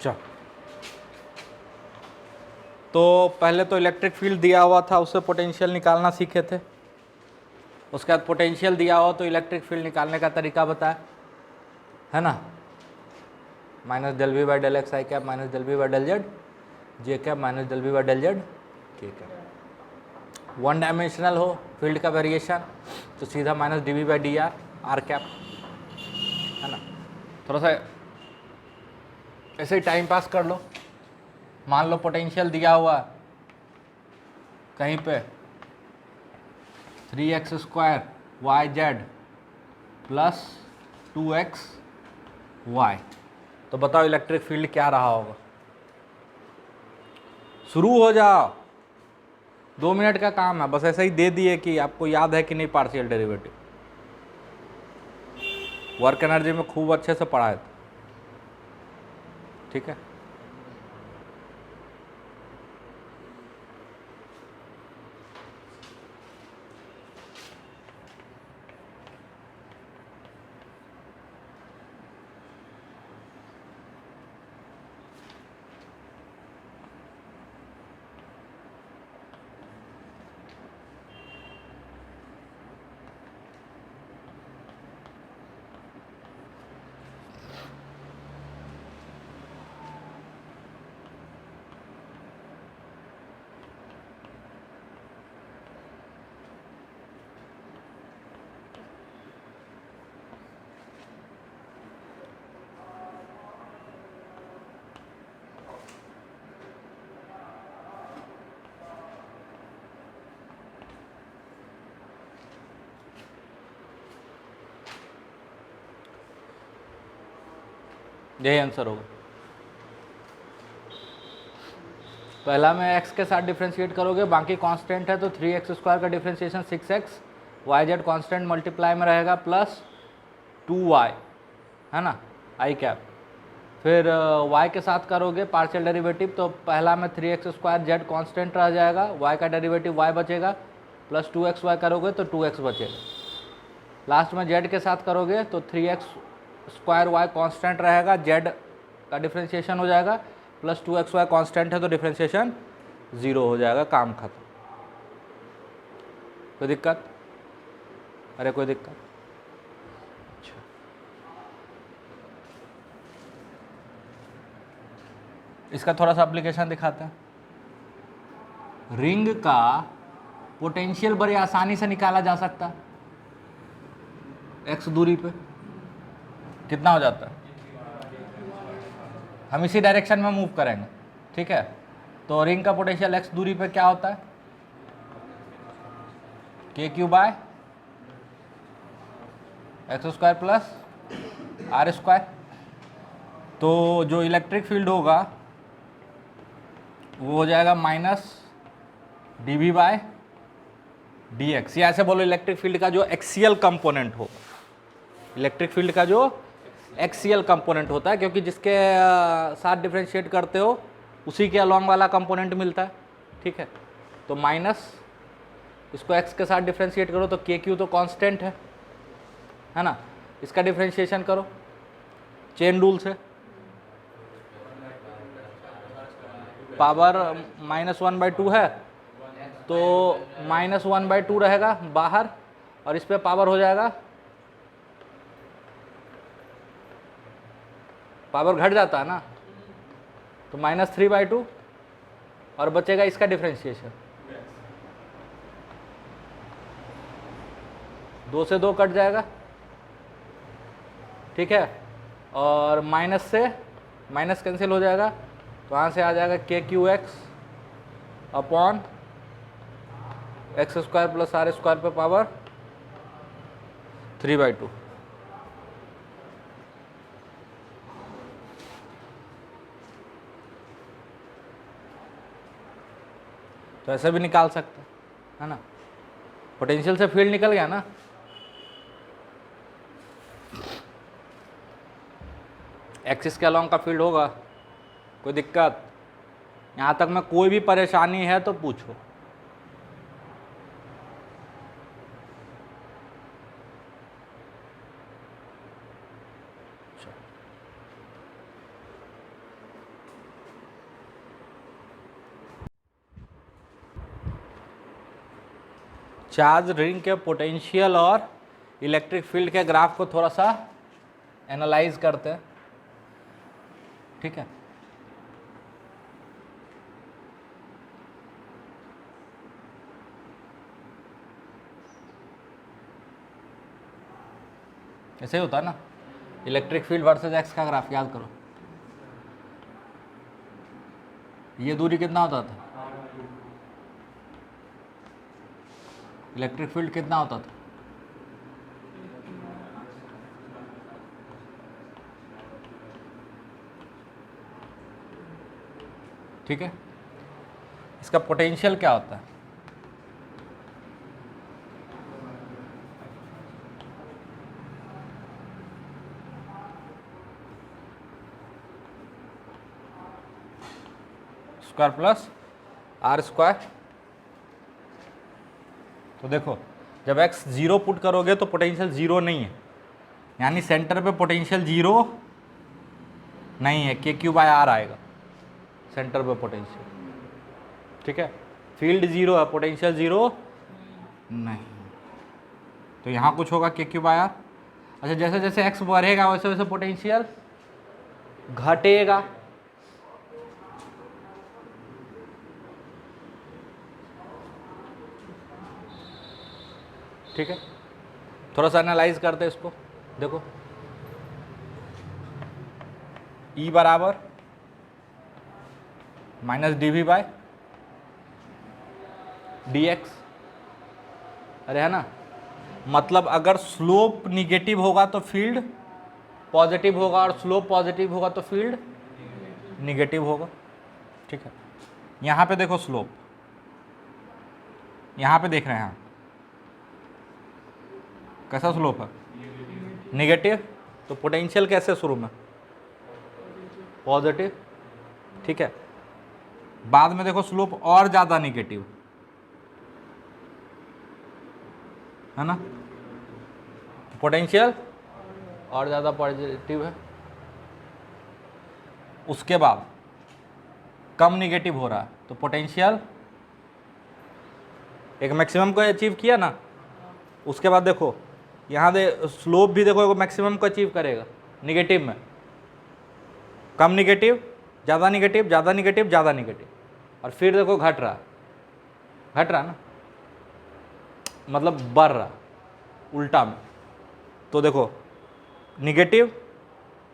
चल, तो पहले तो इलेक्ट्रिक फील्ड दिया हुआ था, उससे पोटेंशियल निकालना सीखे थे। उसके बाद पोटेंशियल दिया हुआ तो इलेक्ट्रिक फील्ड निकालने का तरीका बताया, है ना। Minus del V by del x i cap minus del V by del z j cap minus del V by del z k cap. One dimensional हो फील्ड का वेरिएशन तो सीधा minus d V by d r cap, है ना। थोड़ा सा ऐसे ही time pass कर लो। मान लो पोटेंशियल दिया हुआ कहीं पे 3x square y z plus 2x y, तो बताओ इलेक्ट्रिक फील्ड क्या रहा होगा। शुरू हो जाओ, 2 मिनट का काम है, बस ऐसे ही दे दिए कि आपको याद है कि नहीं पार्शियल डेरिवेटिव। वर्क एनर्जी में खूब अच्छे से पढ़ाए थे, ठीक है। यही आंसर होगा। पहला में x के साथ डिफ्रेंशिएट करोगे, बाकी कांस्टेंट है तो 3x स्क्वायर का differentiation 6x, y z constant multiply में रहेगा प्लस 2y, है ना, आई कैप। फिर y के साथ करोगे पार्शियल डेरिवेटिव तो पहला में 3x स्क्वायर जेड कॉन्स्टेंट रह जाएगा, y का डेरिवेटिव y बचेगा, प्लस 2xy करोगे तो 2x बचेगा। लास्ट में z के साथ करोगे तो 3x स्क्वायर y कॉन्स्टेंट रहेगा, z का डिफ्रेंशिएशन हो जाएगा, प्लस 2xy कॉन्स्टेंट है तो डिफ्रेंशिएशन 0 हो जाएगा, काम खत्म। कोई दिक्कत? अरे कोई दिक्कत? अच्छा, इसका थोड़ा सा एप्लीकेशन दिखाते हैं। रिंग का पोटेंशियल बड़ी आसानी से निकाला जा सकता है। x दूरी पे कितना हो जाता है, हम इसी डायरेक्शन में मूव करेंगे, ठीक है। तो रिंग का पोटेंशियल x दूरी पे क्या होता है, k Q by x square plus are square. तो जो इलेक्ट्रिक फील्ड होगा वो हो जाएगा minus d V by d x, या ऐसे बोलो इलेक्ट्रिक फील्ड का जो एक्सियल कंपोनेंट हो, इलेक्ट्रिक फील्ड का जो एक्सियल कंपोनेंट होता है, क्योंकि जिसके साथ डिफरेंशिएट करते हो उसी के अलॉन्ग वाला कंपोनेंट मिलता है, ठीक है। तो माइनस इसको x के साथ डिफरेंशिएट करो तो के क्यू तो कांस्टेंट है ना, इसका डिफरेंशिएशन करो चेन रूल से, पावर -1/2 है तो -1/2 रहेगा बाहर, और इस पे पावर हो जाएगा, पावर घट जाता है ना, तो -3/2 और बचेगा इसका डिफरेंशिएशन, 2 से 2 कट जाएगा, ठीक है। और माइनस से माइनस कैंसिल हो जाएगा, तो यहाँ से आ जाएगा k q x upon x square plus are square पे पावर 3/2। तो ऐसे भी निकाल सकते है ना, पोटेंशियल से फील्ड निकल गया ना। एक्सिस के अलॉन्ग का फील्ड होगा, कोई दिक्कत? यहाँ तक में कोई भी परेशानी है तो पूछो। चार्ज रिंग के पोटेंशियल और इलेक्ट्रिक फील्ड के ग्राफ को थोड़ा सा एनालाइज करते हैं, ठीक है। ऐसे ही होता है ना, इलेक्ट्रिक फील्ड वर्सेस एक्स का ग्राफ याद करो। ये दूरी कितना होता था, इलेक्ट्रिक फील्ड कितना होता था, ठीक है। इसका पोटेंशियल क्या होता है, स्क्वायर प्लस आर स्क्वायर। तो देखो जब x 0 पुट करोगे तो पोटेंशियल 0 नहीं है, यानी सेंटर पे पोटेंशियल 0 नहीं है, के क्यू बाय आर आएगा सेंटर पे पोटेंशियल, ठीक है। फील्ड 0 है, पोटेंशियल 0 नहीं, तो यहाँ कुछ होगा के क्यू बाय आर। अच्छा, जैसे जैसे x बढ़ेगा वैसे वैसे पोटेंशियल घटेगा, ठीक है। थोड़ा सा एनालाइज करते हैं इसको, देखो E बराबर minus d V by d x, अरे है ना, मतलब अगर स्लोप निगेटिव होगा तो फील्ड पॉजिटिव होगा और स्लोप पॉजिटिव होगा तो फील्ड निगेटिव होगा, ठीक है। यहाँ पे देखो स्लोप, यहाँ पे देख रहे हैं, कैसा स्लोप है, निगेटिव, तो पोटेंशियल कैसे शुरू में पॉजिटिव, ठीक है। बाद में देखो स्लोप और ज़्यादा निगेटिव है ना, पोटेंशियल और ज़्यादा पॉजिटिव है। उसके बाद कम निगेटिव हो रहा है तो पोटेंशियल एक मैक्सिमम को अचीव किया ना, उसके बाद देखो यहाँ दे स्लोप भी देखो मैक्सिमम को अचीव करेगा निगेटिव में, कम निगेटिव, ज़्यादा निगेटिव, ज़्यादा निगेटिव, ज़्यादा निगेटिव, और फिर देखो घट रहा ना, मतलब बढ़ रहा उल्टा में। तो देखो निगेटिव,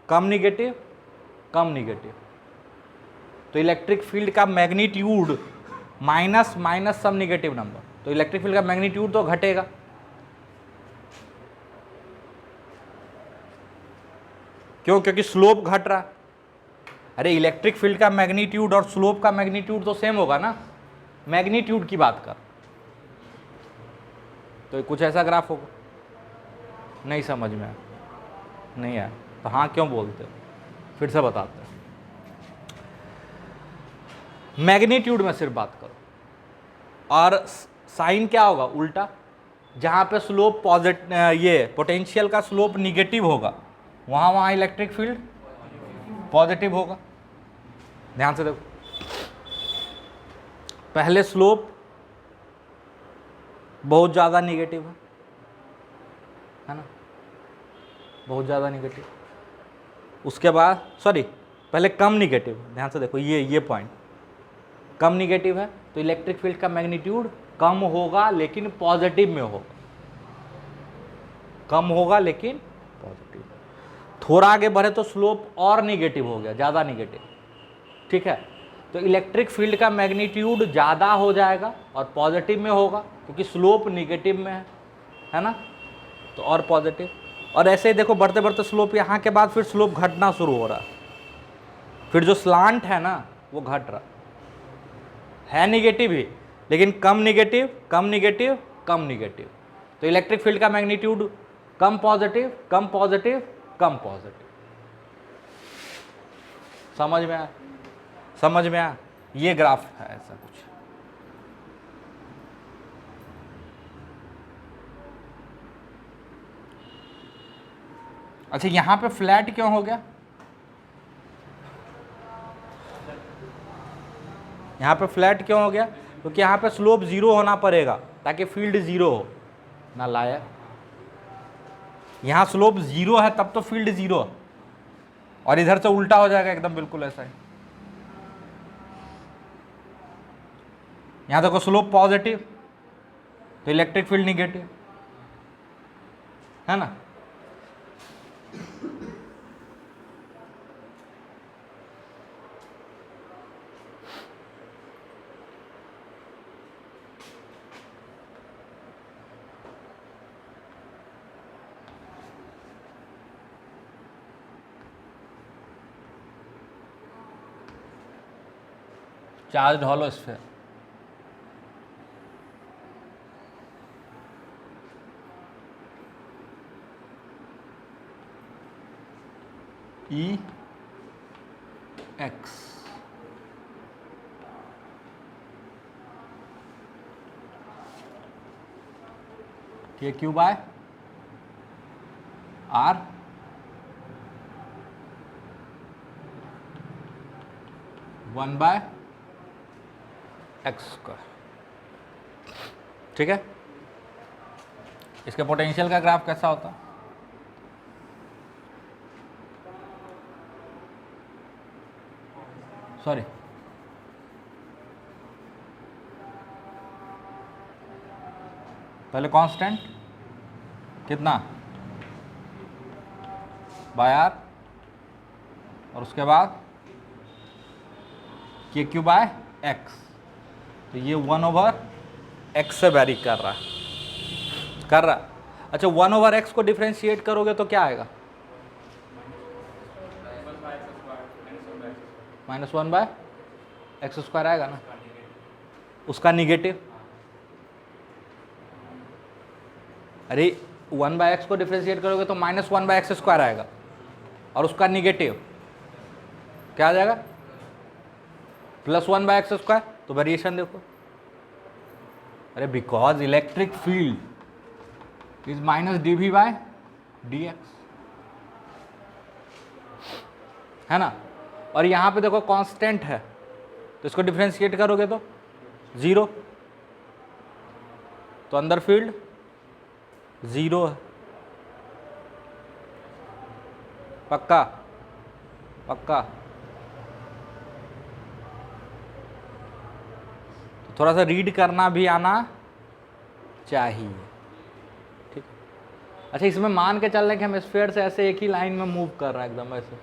कम निगेटिव, कम निगेटिव, तो इलेक्ट्रिक फील्ड का magnitude minus minus sum negative number, तो इलेक्ट्रिक फील्ड का मैग्नीट्यूड तो घटेगा, क्यों, क्योंकि स्लोप घट रहा। अरे इलेक्ट्रिक फील्ड का मैग्नीट्यूड और स्लोप का मैग्नीट्यूड तो सेम होगा ना, मैग्नीट्यूड की बात कर, तो कुछ ऐसा ग्राफ होगा। नहीं समझ में आया, नहीं आया तो हाँ क्यों बोलते हो, फिर से बताते हैं। मैग्नीट्यूड में सिर्फ बात करो, और साइन क्या होगा उल्टा, जहाँ पे स्लोप पॉजिटिव, ये पोटेंशियल का स्लोप निगेटिव होगा वहाँ इलेक्ट्रिक फील्ड पॉजिटिव होगा। ध्यान से देखो, पहले स्लोप बहुत ज़्यादा निगेटिव है ना, बहुत ज़्यादा निगेटिव, उसके बाद सॉरी पहले कम निगेटिव, ध्यान से देखो ये पॉइंट कम निगेटिव है, तो इलेक्ट्रिक फील्ड का मैग्नीट्यूड कम होगा लेकिन पॉजिटिव में होगा, कम होगा लेकिन पॉजिटिव। थोड़ा आगे बढ़े तो स्लोप और निगेटिव हो गया, ज़्यादा निगेटिव, ठीक है। तो इलेक्ट्रिक फील्ड का मैग्नीट्यूड ज़्यादा हो जाएगा और पॉजिटिव में होगा, क्योंकि स्लोप निगेटिव में है ना, तो और पॉजिटिव। और ऐसे ही देखो बढ़ते बढ़ते स्लोप यहाँ के बाद फिर स्लोप घटना शुरू हो रहा, फिर जो स्लांट है ना वो घट रहा है, निगेटिव ही लेकिन कम निगेटिव, कम निगेटिव, कम निगेटिव, तो इलेक्ट्रिक फील्ड का मैग्नीट्यूड कम पॉजिटिव, कम पॉजिटिव, कम पॉजिटिव। समझ में आया, समझ में आया, ये ग्राफ है ऐसा कुछ। अच्छा यहां पे फ्लैट क्यों हो गया, यहां पे फ्लैट क्यों हो गया, क्योंकि यहां पे स्लोप 0 होना पड़ेगा ताकि फील्ड जीरो हो ना लायक। यहां स्लोप जीरो है तब तो फील्ड जीरो, और इधर से उल्टा हो जाएगा एकदम बिल्कुल ऐसा ही। यहां देखो स्लोप पॉजिटिव तो इलेक्ट्रिक फील्ड निगेटिव, है ना। Charge hollow sphere, E x, k Q by r one by x square, ठीक है। इसके पोटेंशियल का ग्राफ कैसा होता, सॉरी पहले कांस्टेंट कितना बाय आर, और उसके बाद के क्यू बाय एक्स, तो ये 1/x से वेरी कर रहा है। अच्छा 1/x को डिफ्रेंशिएट करोगे तो क्या आएगा, -1/x² आएगा ना, उसका निगेटिव। अरे 1/x को डिफ्रेंशिएट करोगे तो -1/x² आएगा, और उसका निगेटिव क्या आ जाएगा, +1/x²। तो वेरिएशन देखो, अरे because electric field is -dV/dx, है ना। और यहां पे देखो कांस्टेंट है, तो इसको डिफ्रेंशिएट करोगे तो 0, तो अंदर फील्ड 0 है, पक्का पक्का। तो थोड़ा सा रीड करना भी आना चाहिए, ठीक। अच्छा इसमें मान के चल रहे हैं कि हम स्फीयर से ऐसे एक ही लाइन में मूव कर रहा है एकदम ऐसे,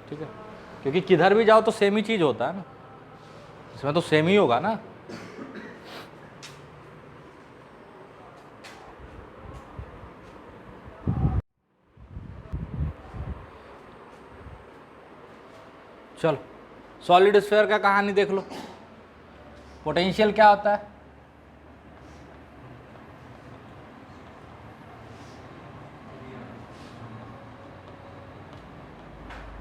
ठीक है, क्योंकि किधर भी जाओ तो सेम ही चीज होता है ना, इसमें तो सेम ही होगा ना। चलो सॉलिड स्फीयर का कहानी देख लो। पोटेंशियल क्या होता है,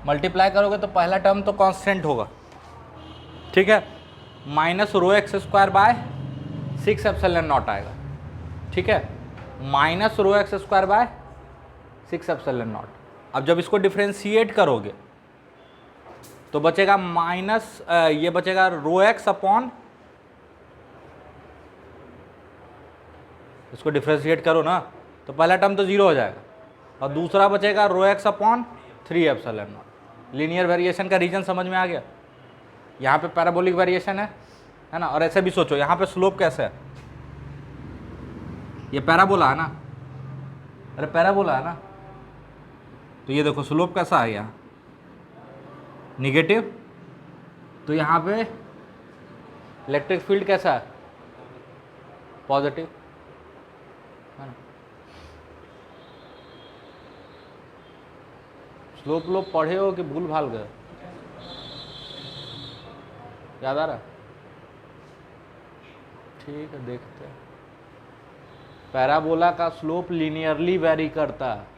मल्टीप्लाई करोगे तो पहला टर्म तो कांस्टेंट होगा, ठीक है, -ρx²/6ε0 आएगा, ठीक है, -ρx²/6ε0। अब जब इसको डिफ्रेंशिएट करोगे तो बचेगा ये बचेगा ρx/, इसको डिफ्रेंशिएट करो ना तो पहला टर्म तो 0 हो जाएगा, और दूसरा बचेगा ρx/3ε0। लीनियर वेरिएशन का रीजन समझ में आ गया। यहाँ पे पैराबोलिक वेरिएशन है ना। और ऐसे भी सोचो यहाँ पे स्लोप कैसे है, ये पैराबोला है ना, अरे पैराबोला है ना, तो ये देखो स्लोप कैसा है यहाँ निगेटिव, तो यहाँ पे इलेक्ट्रिक फील्ड कैसा है पॉजिटिव, है ना। स्लोप लो पढ़े हो कि भूल भाल गए, याद आ रहा है, ठीक है देखते हैं। पैराबोला का स्लोप लीनियरली वेरी करता है,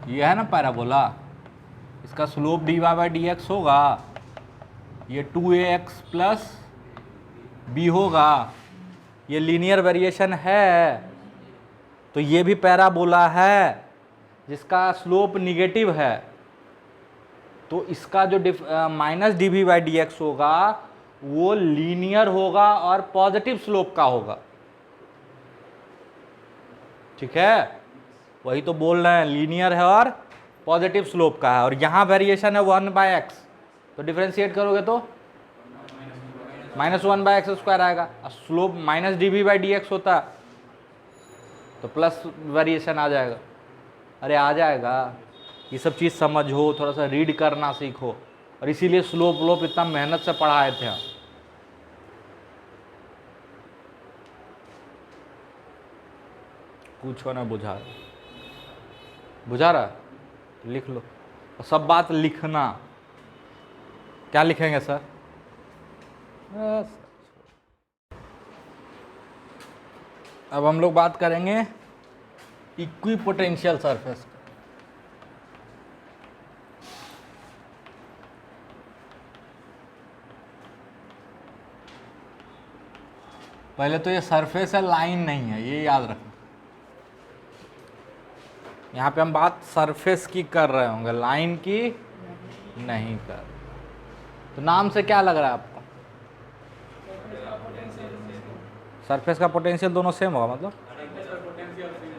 ये है ना पैराबोला, इसका स्लोप dy/dx होगा, ये 2ax प्लस b होगा, ये लीनियर वेरिएशन है, तो ये भी पैराबोला है जिसका स्लोप निगेटिव है, तो इसका जो minus d V by d x होगा वो लीनियर होगा और पॉजिटिव स्लोप का होगा। ठीक है, वही तो बोल रहे हैं, लीनियर है और पॉजिटिव स्लोप का है, और यहां वेरिएशन है 1/x, तो डिफरेंशिएट करोगे तो -1/x² आएगा, और slope minus d V by d x होता तो प्लस वेरिएशन आ जाएगा। अरे आ जाएगा, ये सब चीज़ समझो, थोड़ा सा रीड करना सीखो, और इसीलिए स्लोप व्लोप इतना मेहनत से पढ़ाए थे हम। कुछ ना बुझा रहा, लिख लो, और सब बात लिखना। क्या लिखेंगे सर? अब हम लोग बात करेंगे इक्विपोटेंशियल सरफेस। पहले तो ये सरफेस है, लाइन नहीं है, ये याद रखना। यहाँ पे हम बात सरफेस की कर रहे होंगे, लाइन की नहीं कर। तो नाम से क्या लग रहा है आपको? सरफेस का पोटेंशियल दोनों सेम होगा, मतलब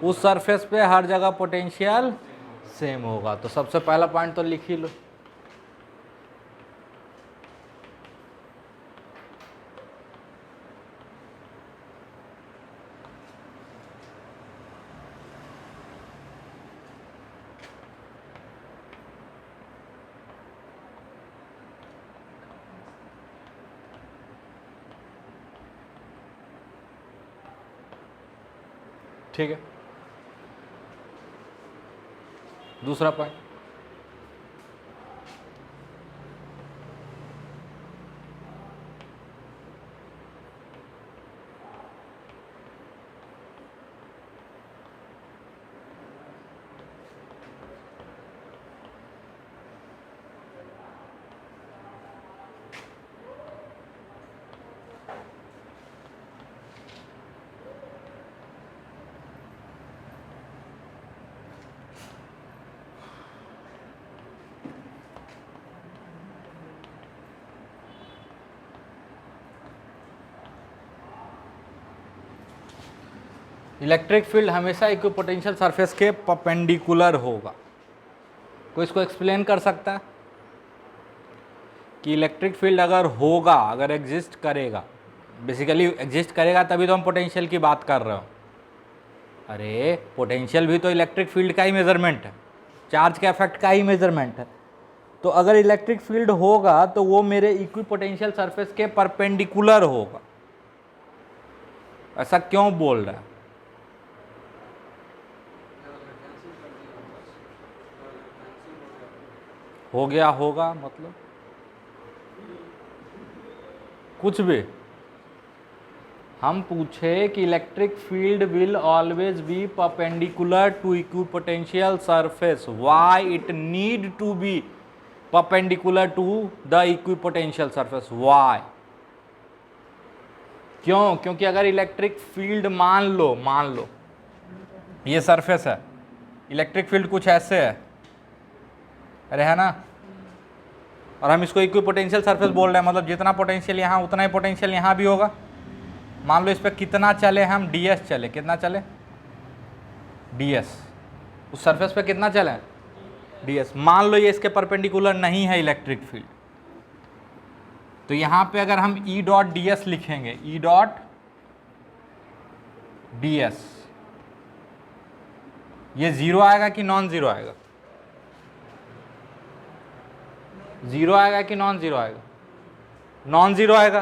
उस सरफेस पे हर जगह पोटेंशियल सेम होगा। तो सबसे पहला पॉइंट तो लिख ही लो। ठीक है, दूसरा पॉइंट, इलेक्ट्रिक फील्ड हमेशा इक्विपोटेंशियल सरफेस के परपेंडिकुलर होगा। कोई इसको एक्सप्लेन कर सकता है कि इलेक्ट्रिक फील्ड अगर होगा, अगर एग्जिस्ट करेगा, बेसिकली एग्जिस्ट करेगा तभी तो हम पोटेंशियल की बात कर रहे हो। अरे पोटेंशियल भी तो इलेक्ट्रिक फील्ड का ही मेजरमेंट है, चार्ज के इफेक्ट का ही मेजरमेंट है। तो अगर इलेक्ट्रिक फील्ड होगा तो वो मेरे इक्विपोटेंशियल सरफेस के परपेंडिकुलर होगा। ऐसा क्यों बोल रहा है? हो गया होगा मतलब कुछ भी। हम पूछे कि electric field will always be perpendicular to equipotential surface, why it need to be perpendicular to the equipotential surface, why? क्यों? क्योंकि अगर इलेक्ट्रिक फील्ड मान लो ये सरफेस है, इलेक्ट्रिक फील्ड कुछ ऐसे है, अरे है ना, और हम इसको इक्विपोटेंशियल सरफेस बोल रहे हैं, मतलब जितना पोटेंशियल यहाँ उतना ही पोटेंशियल यहाँ भी होगा। मान लो इस पर कितना चले हम, ds चले, कितना चले ds, उस सरफेस पे कितना चले ds। मान लो ये इसके परपेंडिकुलर नहीं है इलेक्ट्रिक फील्ड, तो यहाँ पे अगर हम E डॉट ds लिखेंगे, E डॉट ds, ये जीरो आएगा कि नॉन जीरो आएगा? जीरो आएगा कि नॉन जीरो आएगा? नॉन जीरो आएगा,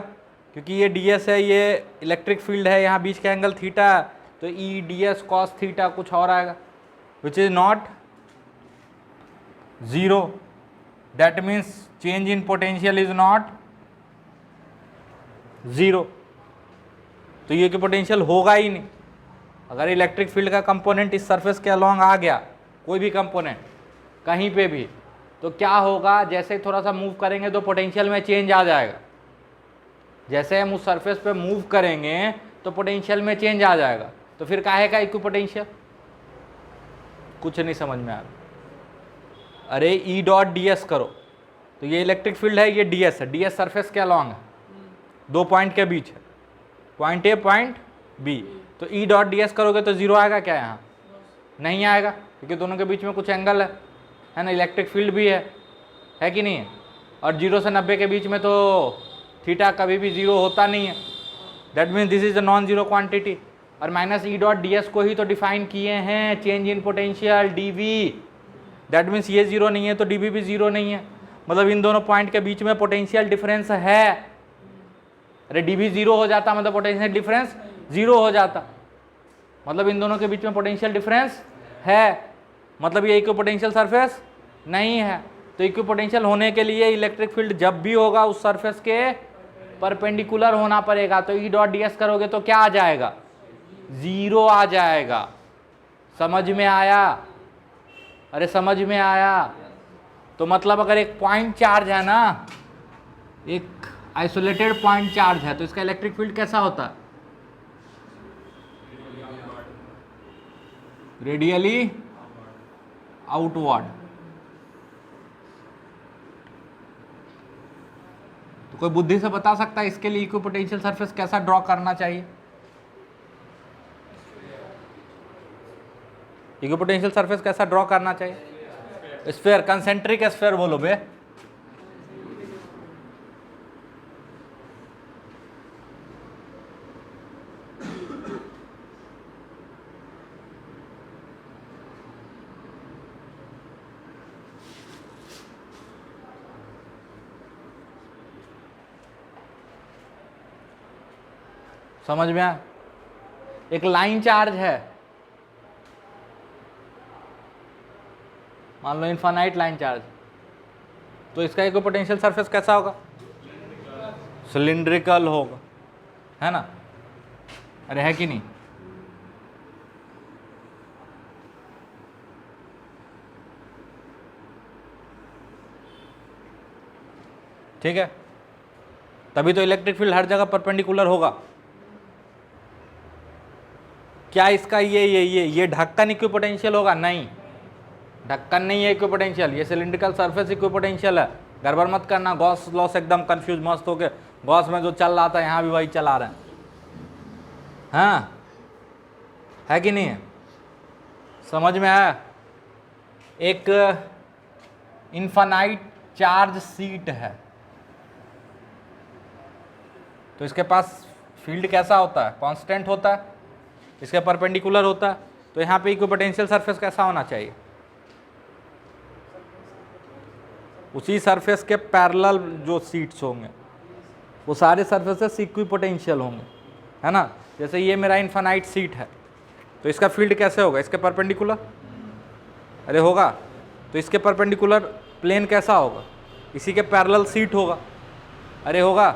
क्योंकि ये ds है, ये इलेक्ट्रिक फील्ड है, यहाँ बीच का एंगल थीटा, तो E ds cos थीटा कुछ और आएगा, which is not zero. That means change in potential is not zero. तो ये कि पोटेंशियल होगा ही नहीं। अगर इलेक्ट्रिक फील्ड का कंपोनेंट इस सरफेस के अलोंग आ गया, कोई भी कंपोनेंट कहीं पे भी, तो क्या होगा, जैसे ही थोड़ा सा मूव करेंगे तो पोटेंशियल में चेंज आ जाएगा। जैसे हम उस सरफेस पे मूव करेंगे तो पोटेंशियल में चेंज आ जाएगा। तो फिर काहे का इक्विपोटेंशियल? कुछ नहीं समझ में आ रहा। अरे ई डॉट डी एस करो तो ये इलेक्ट्रिक फील्ड है, ये डी एस है, डी एस सरफेस के अलॉन्ग है, दो पॉइंट के बीच है, पॉइंट ए पॉइंट बी। तो ई डॉट डी एस करोगे तो जीरो आएगा क्या? यहाँ नहीं आएगा, क्योंकि दोनों के बीच में कुछ एंगल है ना, इलेक्ट्रिक फील्ड भी है कि नहीं है? और 0 से 90 के बीच में तो थीटा कभी भी जीरो होता नहीं है, that means this is a non zero quantity. और minus E dot D S को ही तो डिफाइन किए हैं change in potential D V, that means ये जीरो नहीं है तो डी वी भी जीरो नहीं है, मतलब इन दोनों पॉइंट के बीच में पोटेंशियल डिफरेंस है। अरे डी वी जीरो हो जाता मतलब पोटेंशियल डिफरेंस जीरो हो जाता, मतलब इन दोनों के बीच में पोटेंशियल डिफरेंस है, मतलब ये इक्विपोटेंशियल सरफेस नहीं है। तो इक्विपोटेंशियल होने के लिए इलेक्ट्रिक फील्ड जब भी होगा उस सरफेस के परपेंडिकुलर होना पड़ेगा। तो ई डॉट डी एस करोगे तो क्या आ जाएगा? जीरो आ जाएगा। समझ में आया? अरे समझ में आया? तो मतलब अगर एक पॉइंट चार्ज है ना, एक आइसोलेटेड पॉइंट चार्ज है, तो इसका इलेक्ट्रिक फील्ड कैसा होता है? Radially outward. तो कोई बुद्धि से बता सकता है इसके लिए इक्विपोटेंशियल सरफेस कैसा ड्रॉ करना चाहिए? इक्विपोटेंशियल सरफेस कैसा ड्रॉ करना चाहिए? स्फीयर, कंसेंट्रिक स्फीयर बोलो बे। समझ में आया? एक लाइन चार्ज है, मान लो इनफाइनाइट लाइन चार्ज, तो इसका इक्विपोटेंशियल सरफेस कैसा होगा? सिलिंड्रिकल होगा, है ना? अरे है कि नहीं? ठीक है, तभी तो इलेक्ट्रिक फील्ड हर जगह परपेंडिकुलर होगा। क्या इसका ये ढक्कन इक्विपोटेंशियल होगा? नहीं, ढक्कन नहीं है इक्विपोटेंशियल, ये सिलिंड्रिकल सरफेस इक्विपोटेंशियल है। गड़बड़ मत करना, गॉस लॉ से एकदम कंफ्यूज मस्त हो गए। गॉस में जो चल रहा था यहाँ भी वही चला रहे हैं, हाँ है कि नहीं है? समझ में आया? एक इनफाइनाइट चार्ज सीट है, तो इसके पास फील्ड कैसा होता है? कांस्टेंट होता है, इसके परपेंडिकुलर होता है। तो यहाँ पे इक्विपोटेंशियल सरफेस कैसा होना चाहिए? उसी सरफेस के पैरेलल जो सीट्स होंगे वो सारे सरफेसेस इक्विपोटेंशियल होंगे, है ना? जैसे ये मेरा इनफाइनाइट सीट है, तो इसका फील्ड कैसे होगा? इसके परपेंडिकुलर, अरे होगा। तो इसके परपेंडिकुलर प्लेन कैसा होगा? इसी के पैरेलल सीट होगा, अरे होगा।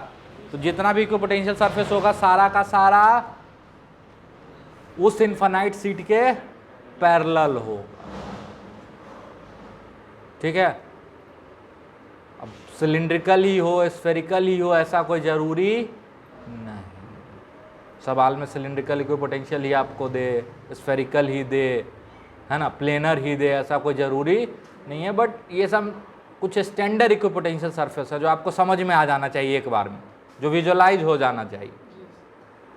तो जितना भी इक्विपोटेंशियल सरफेस होगा सारा का सारा उस इनफाइनाइट सीट के पैरेलल होगा, ठीक है? अब सिलिंड्रिकल ही हो, स्फेरिकल ही हो, ऐसा कोई ज़रूरी नहीं। सवाल में सिलिंड्रिकल इक्विपोटेंशियल ही आपको दे, स्फेरिकल ही दे, है ना, प्लेनर ही दे, ऐसा कोई ज़रूरी नहीं है। बट ये सब कुछ स्टैंडर्ड इक्विपोटेंशियल सरफेस है जो आपको समझ में आ जाना चाहिए एक बार में, जो विजुअलाइज हो जाना चाहिए,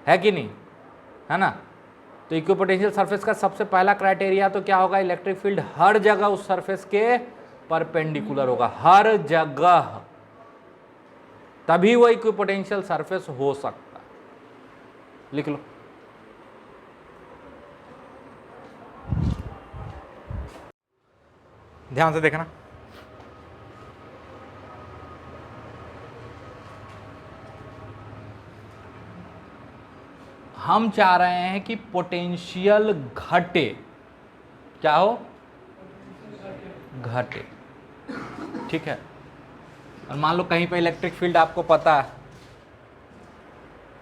है कि नहीं? है ना? तो इक्विपोटेंशियल सरफेस का सबसे पहला क्राइटेरिया तो क्या होगा? इलेक्ट्रिक फील्ड हर जगह उस सरफेस के परपेंडिकुलर होगा, हर जगह, तभी वो इक्विपोटेंशियल सरफेस हो सकता है। लिख लो। ध्यान से देखना, हम चाह रहे हैं कि पोटेंशियल घटे, क्या हो? घटे, ठीक है? और मान लो कहीं पे इलेक्ट्रिक फील्ड आपको पता है,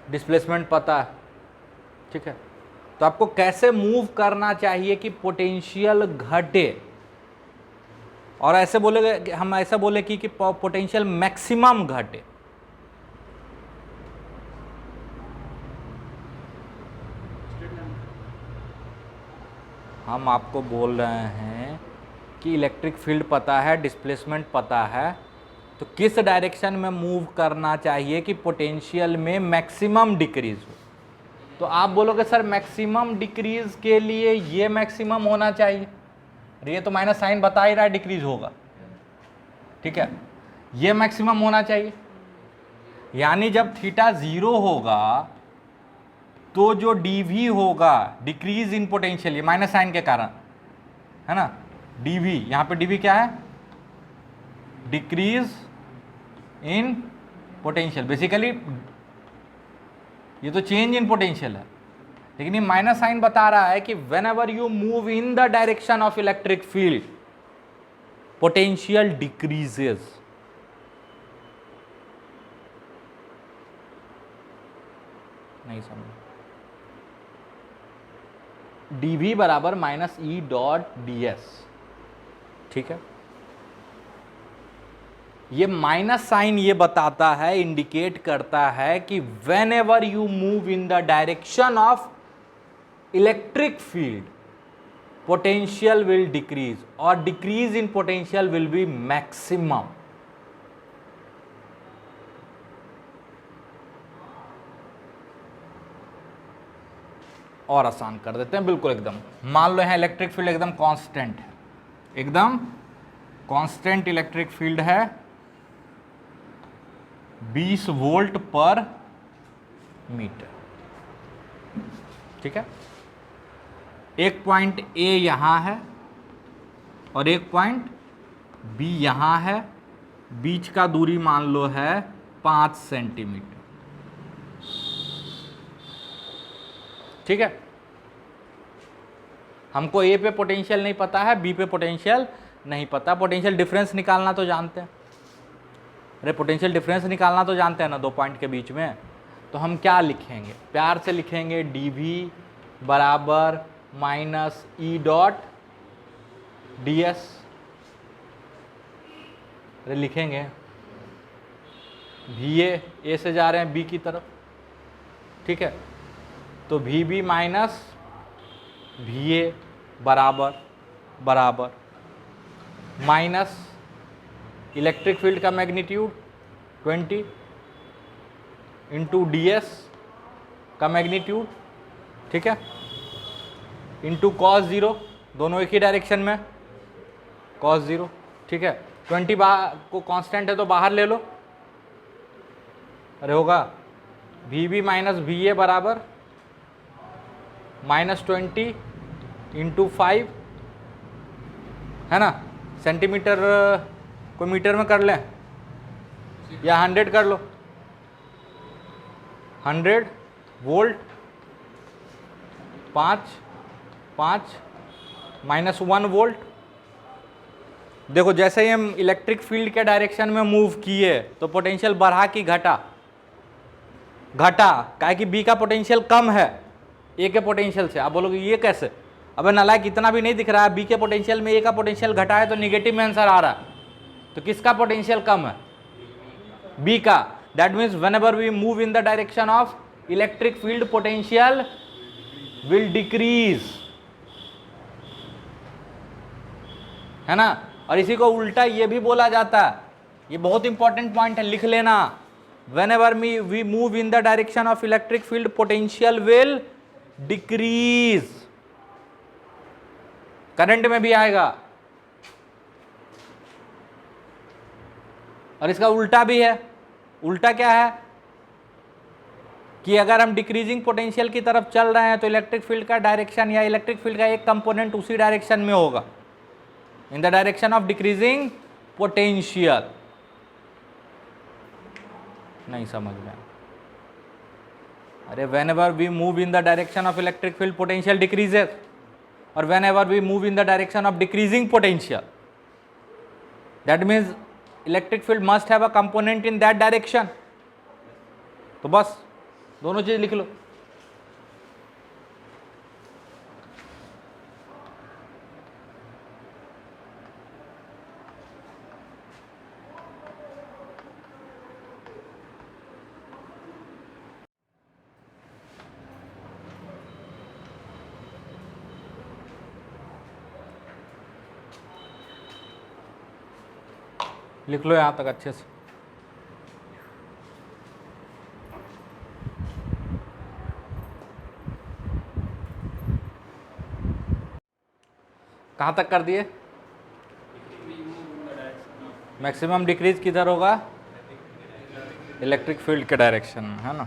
डिस्प्लेसमेंट पता है, ठीक है? तो आपको कैसे मूव करना चाहिए कि पोटेंशियल घटे? और ऐसे बोलेगे, हम ऐसा बोले कि पोटेंशियल मैक्सिमम घटे। हम आपको बोल रहे हैं कि इलेक्ट्रिक फील्ड पता है, डिस्प्लेसमेंट पता है, तो किस डायरेक्शन में मूव करना चाहिए कि पोटेंशियल में मैक्सिमम डिक्रीज हो। तो आप बोलोगे सर मैक्सिमम डिक्रीज के लिए ये मैक्सिमम होना चाहिए, ये तो माइनस साइन बता ही रहा है डिक्रीज होगा, ठीक है, ये मैक्सिमम होना चाहिए। यानी जब थीटा 0 होगा तो जो dv होगा डिक्रीज इन पोटेंशियल, ये माइनस साइन के कारण है ना, dv, यहां पे dv क्या है, डिक्रीज इन पोटेंशियल, बेसिकली ये तो चेंज इन पोटेंशियल है, लेकिन ये माइनस साइन बता रहा है कि whenever you move in the direction of electric field potential decreases. नहीं समझ, dv बराबर माइनस ई डॉट ds, ठीक है। ये माइनस साइन ये बताता है, इंडिकेट करता है कि whenever you move in the direction of electric field potential will decrease, और decrease in potential will be maximum. और आसान कर देते हैं बिल्कुल एकदम, मान लो यहां इलेक्ट्रिक फील्ड एकदम कांस्टेंट है, एकदम कांस्टेंट इलेक्ट्रिक फील्ड है, 20 वोल्ट पर मीटर, ठीक है। एक पॉइंट ए यहां है और एक पॉइंट बी यहां है, बीच का दूरी मान लो है 5 सेंटीमीटर, ठीक है। हमको ए पे पोटेंशियल नहीं पता है, बी पे पोटेंशियल नहीं पता, पोटेंशियल डिफरेंस निकालना तो जानते हैं, अरे पोटेंशियल डिफरेंस निकालना तो जानते हैं ना दो पॉइंट के बीच में। तो हम क्या लिखेंगे, प्यार से लिखेंगे dv बराबर माइनस ई डॉट ds, अरे लिखेंगे va a से जा रहे हैं b की तरफ, ठीक है, तो vb माइनस va बराबर बराबर माइनस इलेक्ट्रिक फील्ड का मैग्नीट्यूड 20 इंटू ds का मैग्नीट्यूड, ठीक है, इंटू cos 0, दोनों एक ही डायरेक्शन में, cos 0, ठीक है। 20 को कांस्टेंट है तो बाहर ले लो, अरे होगा vb माइनस va बराबर माइनस 20 इंटू 5, है ना, सेंटीमीटर को मीटर में कर लें या 100 कर लो, 100 वोल्ट 5 माइनस 1 वोल्ट। देखो जैसे ही हम इलेक्ट्रिक फील्ड के डायरेक्शन में मूव किए तो पोटेंशियल बढ़ा कि घटा, घटा, काहे कि बी का पोटेंशियल कम है ए के पोटेंशियल से। आप बोलोगे ये कैसे, अबे नालायक इतना भी नहीं दिख रहा है, बी के पोटेंशियल में ए का पोटेंशियल घटा है तो निगेटिव में आंसर आ रहा है, तो किसका पोटेंशियल कम है, बी का। That means whenever we move in the direction of electric field potential will decrease, है ना। और इसी को उल्टा ये भी बोला जाता है, ये बहुत इंपॉर्टेंट पॉइंट है, लिख लेना, whenever we move in the direction of electric field potential will decrease, current में भी आएगा। और इसका उल्टा भी है, उल्टा क्या है कि अगर हम डिक्रीजिंग पोटेंशियल की तरफ चल रहे हैं तो इलेक्ट्रिक फील्ड का डायरेक्शन या इलेक्ट्रिक फील्ड का एक कंपोनेंट उसी डायरेक्शन में होगा, in the direction of decreasing potential. नहीं समझ में, अरे whenever we move in the direction of electric field potential decreases, और whenever we move in the direction of decreasing potential, that means electric field must have a component in that direction. तो बस दोनों चीज लिख लो। लिख लो यहाँ तक अच्छे से। कहाँ तक कर दिए? मैक्सिमम डिक्रीज किधर होगा? इलेक्ट्रिक फील्ड के डायरेक्शन में, है ना।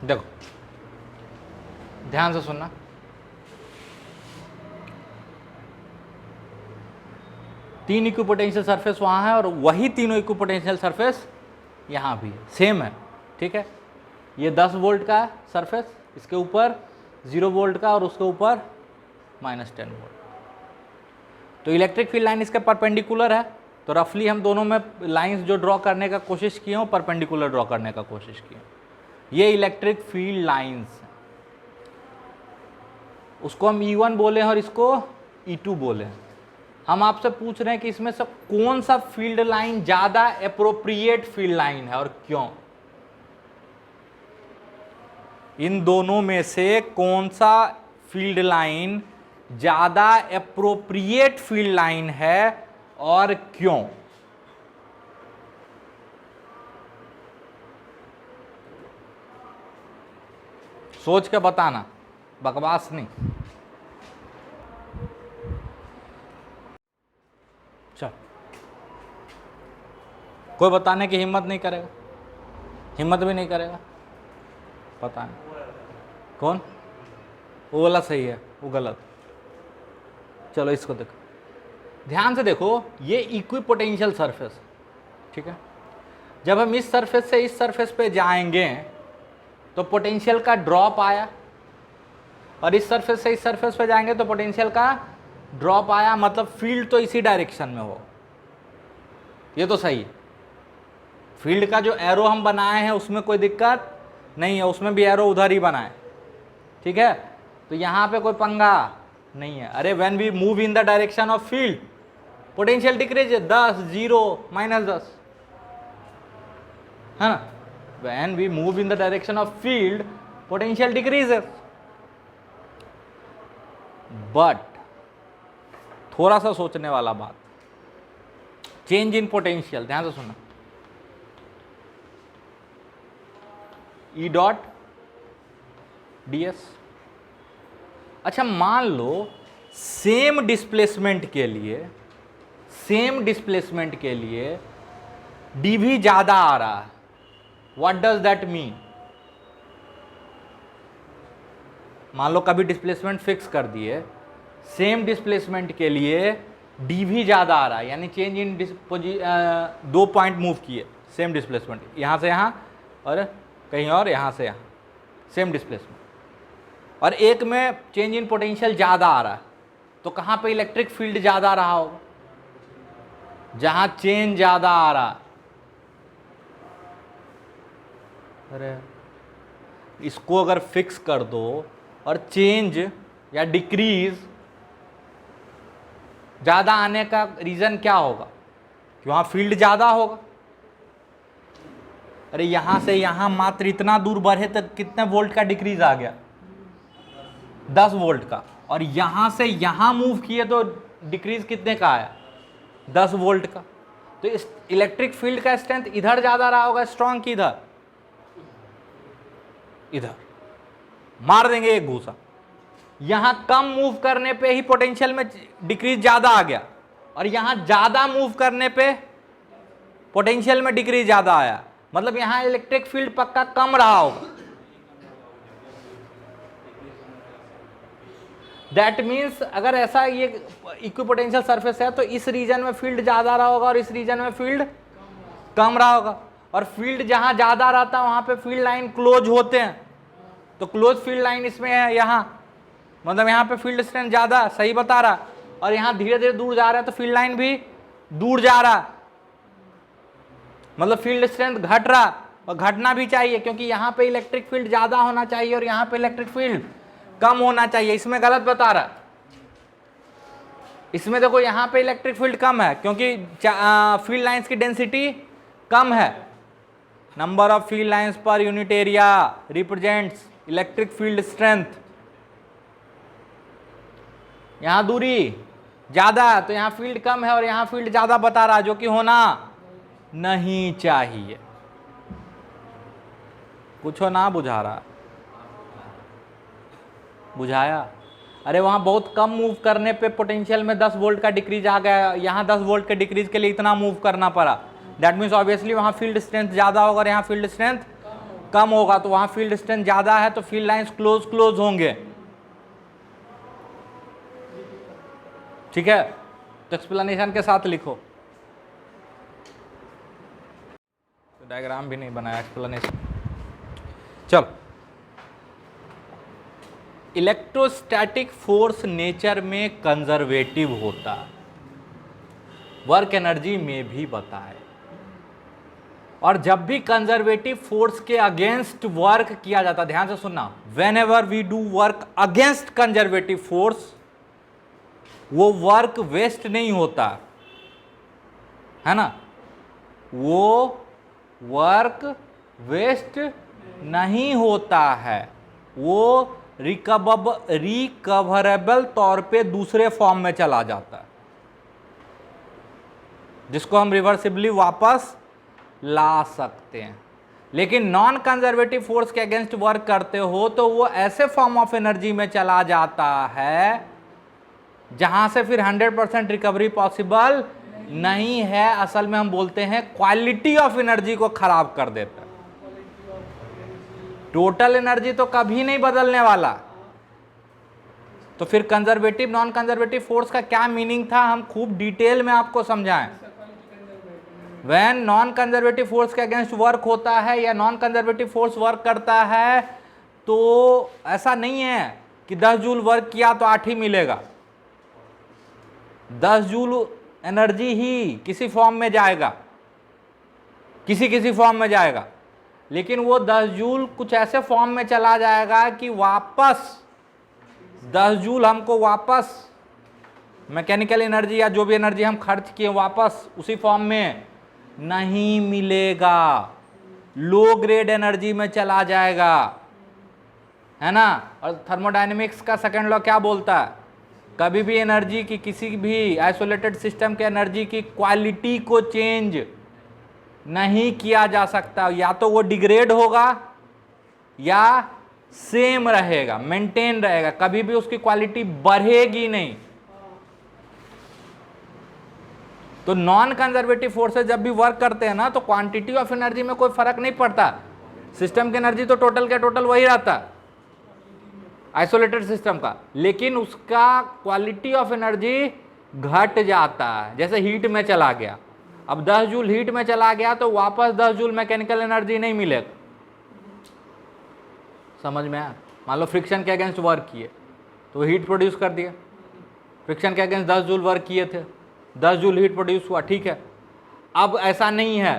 देखो ध्यान से सुनना, तीन इक्विपोटेंशियल सरफेस वहां है और वही तीनों इक्विपोटेंशियल सरफेस यहां भी सेम है, ठीक है। ये 10 वोल्ट का सरफेस, इसके ऊपर 0 वोल्ट का और उसके ऊपर -10 वोल्ट। तो इलेक्ट्रिक फील्ड लाइन इसके परपेंडिकुलर है, तो रफली हम दोनों में लाइंस जो ड्रॉ करने का कोशिश किए हो परपेंडिकुलर ड्रॉ करने का कोशिश किए। ये इलेक्ट्रिक फील्ड लाइंस, उसको हम E1 बोले हैं और इसको E2 बोले हैं। हम आपसे पूछ रहे हैं कि इसमें से कौन सा फील्ड लाइन ज्यादा एप्रोप्रिएट फील्ड लाइन है और क्यों। इन दोनों में से कौन सा फील्ड लाइन ज्यादा एप्रोप्रिएट फील्ड लाइन है और क्यों। सोच के बताना, बकवास नहीं। चल, कोई बताने की हिम्मत नहीं करेगा, हिम्मत भी नहीं करेगा। पता नहीं कौन, वो वाला सही है वो गलत। चलो इसको देखो, ध्यान से देखो, ये इक्विपोटेंशियल सरफेस, ठीक है। जब हम इस सरफेस से इस सरफेस पे जाएंगे तो पोटेंशियल का ड्रॉप आया, और इस सरफेस से इस सरफेस पे जाएंगे तो पोटेंशियल का ड्रॉप आया, मतलब फील्ड तो इसी डायरेक्शन में हो। ये तो सही है, फील्ड का जो एरो हम बनाए हैं उसमें कोई दिक्कत नहीं है, उसमें भी एरो उधर ही बनाए, ठीक है। तो यहाँ पे कोई पंगा नहीं है। अरे when we move in the direction of field potential decrease 10, 0, -10, है ना। When we move in the direction of field potential decreases, but थोड़ा सा सोचने वाला बात, चेंज इन पोटेंशियल, ध्यान से सुनना। E डॉट ds, अच्छा मान लो सेम डिस्प्लेसमेंट के लिए dv ज्यादा आ रहा है। What does that mean? मान लो कभी डिस्प्लेसमेंट फिक्स कर दिए, सेम डिस्प्लेसमेंट के लिए dv ज्यादा आ रहा है, यानी चेंज इन 2 पॉइंट मूव किए, सेम डिस्प्लेसमेंट, यहां से यहां और कहीं और, यहां से यहां, सेम डिस्प्लेसमेंट, और एक में चेंज इन पोटेंशियल ज्यादा आ रहा है, तो कहां पे इलेक्ट्रिक फील्ड ज्यादा रहा होगा? जहां चेंज ज्यादा आ रहा। अरे इसको अगर फिक्स कर दो और चेंज या डिक्रीज ज्यादा आने का रीजन क्या होगा? कि वहां फील्ड ज्यादा होगा। अरे यहां से यहां मात्र इतना दूर बढ़े तो कितने वोल्ट का डिक्रीज आ गया? 10 वोल्ट का। और यहां से यहां मूव किए तो डिक्रीज कितने का आया? 10 वोल्ट का। तो इस इलेक्ट्रिक फील्ड का स्ट्रेंथ इधर ज्यादा रहा होगा स्ट्रॉन्ग की इधर? इधर। मार देंगे एक घूसा। यहां कम मूव करने पे ही पोटेंशियल में डिक्रीज ज्यादा आ गया, और यहां ज्यादा मूव करने पे पोटेंशियल में डिक्रीज ज्यादा आया, मतलब यहां इलेक्ट्रिक फील्ड पक्का कम रहा होगा। दैट मीन्स अगर ऐसा ये इक्विपोटेंशियल सरफेस है तो इस रीजन में फील्ड ज्यादा रहा होगा और इस रीजन में फील्ड कम रहा होगा, और फील्ड जहां ज्यादा रहता है वहां पे फील्ड लाइन क्लोज होते हैं, तो क्लोज फील्ड लाइन इसमें है यहां, मतलब यहां पे फील्ड स्ट्रेंथ ज्यादा, सही बता रहा, और यहां धीरे धीरे दूर जा रहा है तो फील्ड लाइन भी दूर जा रहा, मतलब फील्ड स्ट्रेंथ घट रहा, और घटना भी चाहिए क्योंकि यहां पे इलेक्ट्रिक फील्ड ज्यादा होना चाहिए और यहां पे इलेक्ट्रिक फील्ड कम होना चाहिए। इसमें गलत बता रहा, इसमें देखो यहां पे इलेक्ट्रिक फील्ड कम है क्योंकि फील्ड लाइंस की डेंसिटी कम है। Number of field lines per unit area represents electric field strength. यहाँ दूरी ज़्यादा है तो यहाँ फील्ड कम है और यहाँ फील्ड ज़्यादा बता रहा है, जो कि होना नहीं चाहिए। कुछ हो ना बुझा रहा, बुझाया? अरे वहाँ बहुत कम मूव करने पे पोटेंशियल में 10 वोल्ट का डिक्रीज आ गया, यहाँ 10 वोल्ट के डिक्रीज के लिए इतना मूव करना पड़ा। दैट मीन्स ऑब्वियसली वहाँ फील्ड स्ट्रेंथ ज़्यादा होगा और यहाँ फील्ड स्ट्रेंथ कम होगा, तो वहाँ फील्ड स्ट्रेंथ ज़्यादा है तो फील्ड लाइंस क्लोज होंगे। ठीक है, तो एक्सप्लेनेशन के साथ लिखो, तो डायग्राम भी नहीं बनाया, एक्सप्लेनेशन। चलो, इलेक्ट्रोस्टैटिक फोर्स नेचर में कंजर्वेटिव होता है, वर्क एनर्जी में भी बताए, और जब भी कंजर्वेटिव फोर्स के अगेंस्ट वर्क किया जाता, ध्यान से सुनना, whenever we do work against conservative force, वो वर्क वेस्ट नहीं होता है ना, वो वर्क वेस्ट नहीं होता है, वो रिकवरेबल तौर पे दूसरे फॉर्म में चला जाता है, जिसको हम रिवर्सिबली वापस ला सकते हैं। लेकिन नॉन कंजर्वेटिव फोर्स के अगेंस्ट वर्क करते हो तो वो ऐसे फॉर्म ऑफ एनर्जी में चला जाता है जहां से फिर 100% रिकवरी पॉसिबल नहीं है। असल में हम बोलते हैं क्वालिटी ऑफ एनर्जी को खराब कर देता है। टोटल एनर्जी तो कभी नहीं बदलने वाला। तो फिर कंजर्वेटिव नॉन कंजर्वेटिव फोर्स का क्या मीनिंग था, हम खूब डिटेल में आपको समझाएं। व्हेन नॉन कंजर्वेटिव फोर्स के अगेंस्ट वर्क होता है या नॉन कंजर्वेटिव फोर्स वर्क करता है तो ऐसा नहीं है कि 10 जूल वर्क किया तो 8 ही मिलेगा। 10 जूल एनर्जी ही किसी फॉर्म में जाएगा, किसी फॉर्म में जाएगा, लेकिन वो 10 जूल कुछ ऐसे फॉर्म में चला जाएगा कि वापस 10 जूल हमको वापस मैकेनिकल एनर्जी या जो भी एनर्जी हम खर्च किए वापस उसी फॉर्म में नहीं मिलेगा, लो ग्रेड एनर्जी में चला जाएगा, है ना। और थर्मोडायनेमिक्स का सेकंड लॉ क्या बोलता है, कभी भी एनर्जी की, किसी भी आइसोलेटेड सिस्टम के एनर्जी की क्वालिटी को चेंज नहीं किया जा सकता, या तो वो डिग्रेड होगा या सेम रहेगा, मेंटेन रहेगा, कभी भी उसकी क्वालिटी बढ़ेगी नहीं। तो नॉन कंजर्वेटिव फोर्सेस जब भी वर्क करते हैं ना तो क्वांटिटी ऑफ एनर्जी में कोई फर्क नहीं पड़ता, सिस्टम की एनर्जी तो टोटल का टोटल वही रहता है आइसोलेटेड सिस्टम का, लेकिन उसका क्वालिटी ऑफ एनर्जी घट जाता है। जैसे हीट में चला गया, अब 10 जूल हीट में चला गया तो वापस 10 जूल मैकेनिकल एनर्जी नहीं मिलेगा। समझ में आया? मान लो फ्रिक्शन के अगेंस्ट वर्क किए तो हीट प्रोड्यूस कर दिया, फ्रिक्शन के अगेंस्ट 10 जूल वर्क किए थे, 10 जूल हीट प्रोड्यूस हुआ, ठीक है। अब ऐसा नहीं है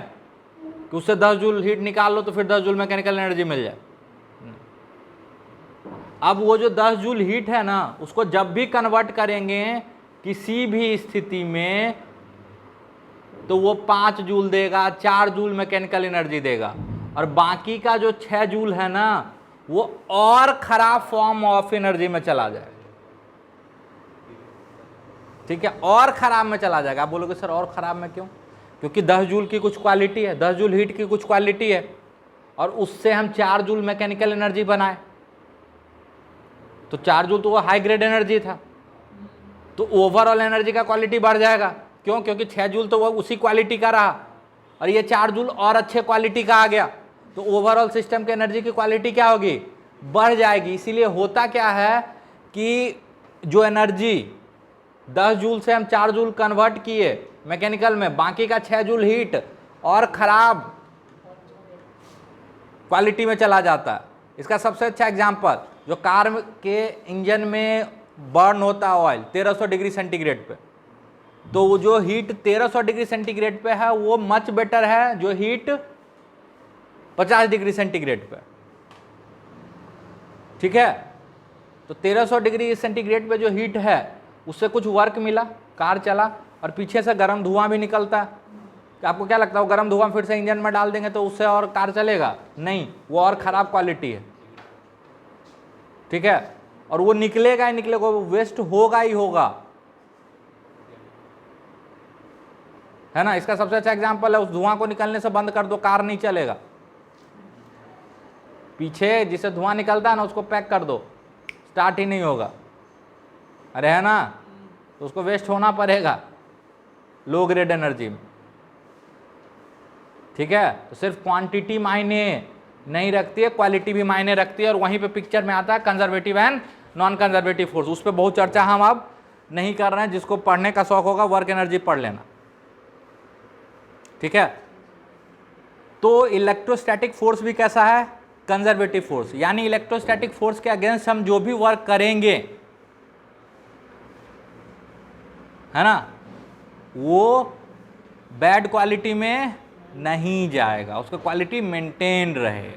कि उससे 10 जूल हीट निकाल लो तो फिर 10 जूल मैकेनिकल एनर्जी मिल जाए। अब वो जो 10 जूल हीट है ना उसको जब भी कन्वर्ट करेंगे किसी भी स्थिति में तो वो 5 जूल देगा, 4 जूल मैकेनिकल एनर्जी देगा, और बाकी का जो 6 जूल है ना वो और खराब फॉर्म ऑफ एनर्जी में चला जाएगा। ठीक है, और खराब में चला जाएगा। आप बोलोगे सर और खराब में क्यों? क्योंकि 10 जूल की कुछ क्वालिटी है, 10 जूल हीट की कुछ क्वालिटी है, और उससे हम 4 जूल मैकेनिकल एनर्जी बनाए तो 4 जूल तो वो हाई ग्रेड एनर्जी था, तो ओवरऑल एनर्जी का क्वालिटी बढ़ जाएगा। क्यों? क्योंकि 6 जूल तो वो उसी क्वालिटी का रहा और ये 4 जूल और अच्छे क्वालिटी का आ गया, तो ओवरऑल सिस्टम की एनर्जी की क्वालिटी क्या होगी? बढ़ जाएगी। इसीलिए होता क्या है कि जो एनर्जी 10 जूल से हम 4 जूल कन्वर्ट किए मैकेनिकल में, बाकी का 6 जूल हीट और खराब क्वालिटी में चला जाता है। इसका सबसे अच्छा एग्जांपल, जो कार के इंजन में बर्न होता है ऑयल 1300 डिग्री सेंटीग्रेड पे, तो वो जो हीट 1300 डिग्री सेंटीग्रेड पे है वो मच बेटर है जो हीट 50 डिग्री सेंटीग्रेड पे। ठीक है, तो 1300 डिग्री सेंटीग्रेड पे जो हीट है उससे कुछ वर्क मिला, कार चला, और पीछे से गर्म धुआं भी निकलता है। आपको क्या लगता है वो गर्म धुआं फिर से इंजन में डाल देंगे तो उससे और कार चलेगा? नहीं, वो और ख़राब क्वालिटी है। ठीक है, और वो निकलेगा ही निकलेगा, वो वेस्ट होगा ही होगा, है ना। इसका सबसे अच्छा एग्जांपल है, उस धुआं को निकलने से बंद कर दो, कार नहीं चलेगा। पीछे जिसे धुआं निकलता है ना उसको पैक कर दो, स्टार्ट ही नहीं होगा, अरे है ना। तो उसको वेस्ट होना पड़ेगा लो ग्रेड एनर्जी में, ठीक है। तो सिर्फ क्वांटिटी मायने नहीं रखती है, क्वालिटी भी मायने रखती है। और वहीं पे पिक्चर में आता है conservative and non conservative force, उस पर बहुत चर्चा हम अब नहीं कर रहे हैं। जिसको पढ़ने का शौक होगा वर्क एनर्जी पढ़ लेना, ठीक है। तो इलेक्ट्रोस्टैटिक फोर्स भी कैसा है, कंजर्वेटिव फोर्स, यानी इलेक्ट्रोस्टैटिक फोर्स के अगेंस्ट हम जो भी वर्क करेंगे, है ना, वो बैड क्वालिटी में नहीं जाएगा, उसका क्वालिटी मेंटेन रहे,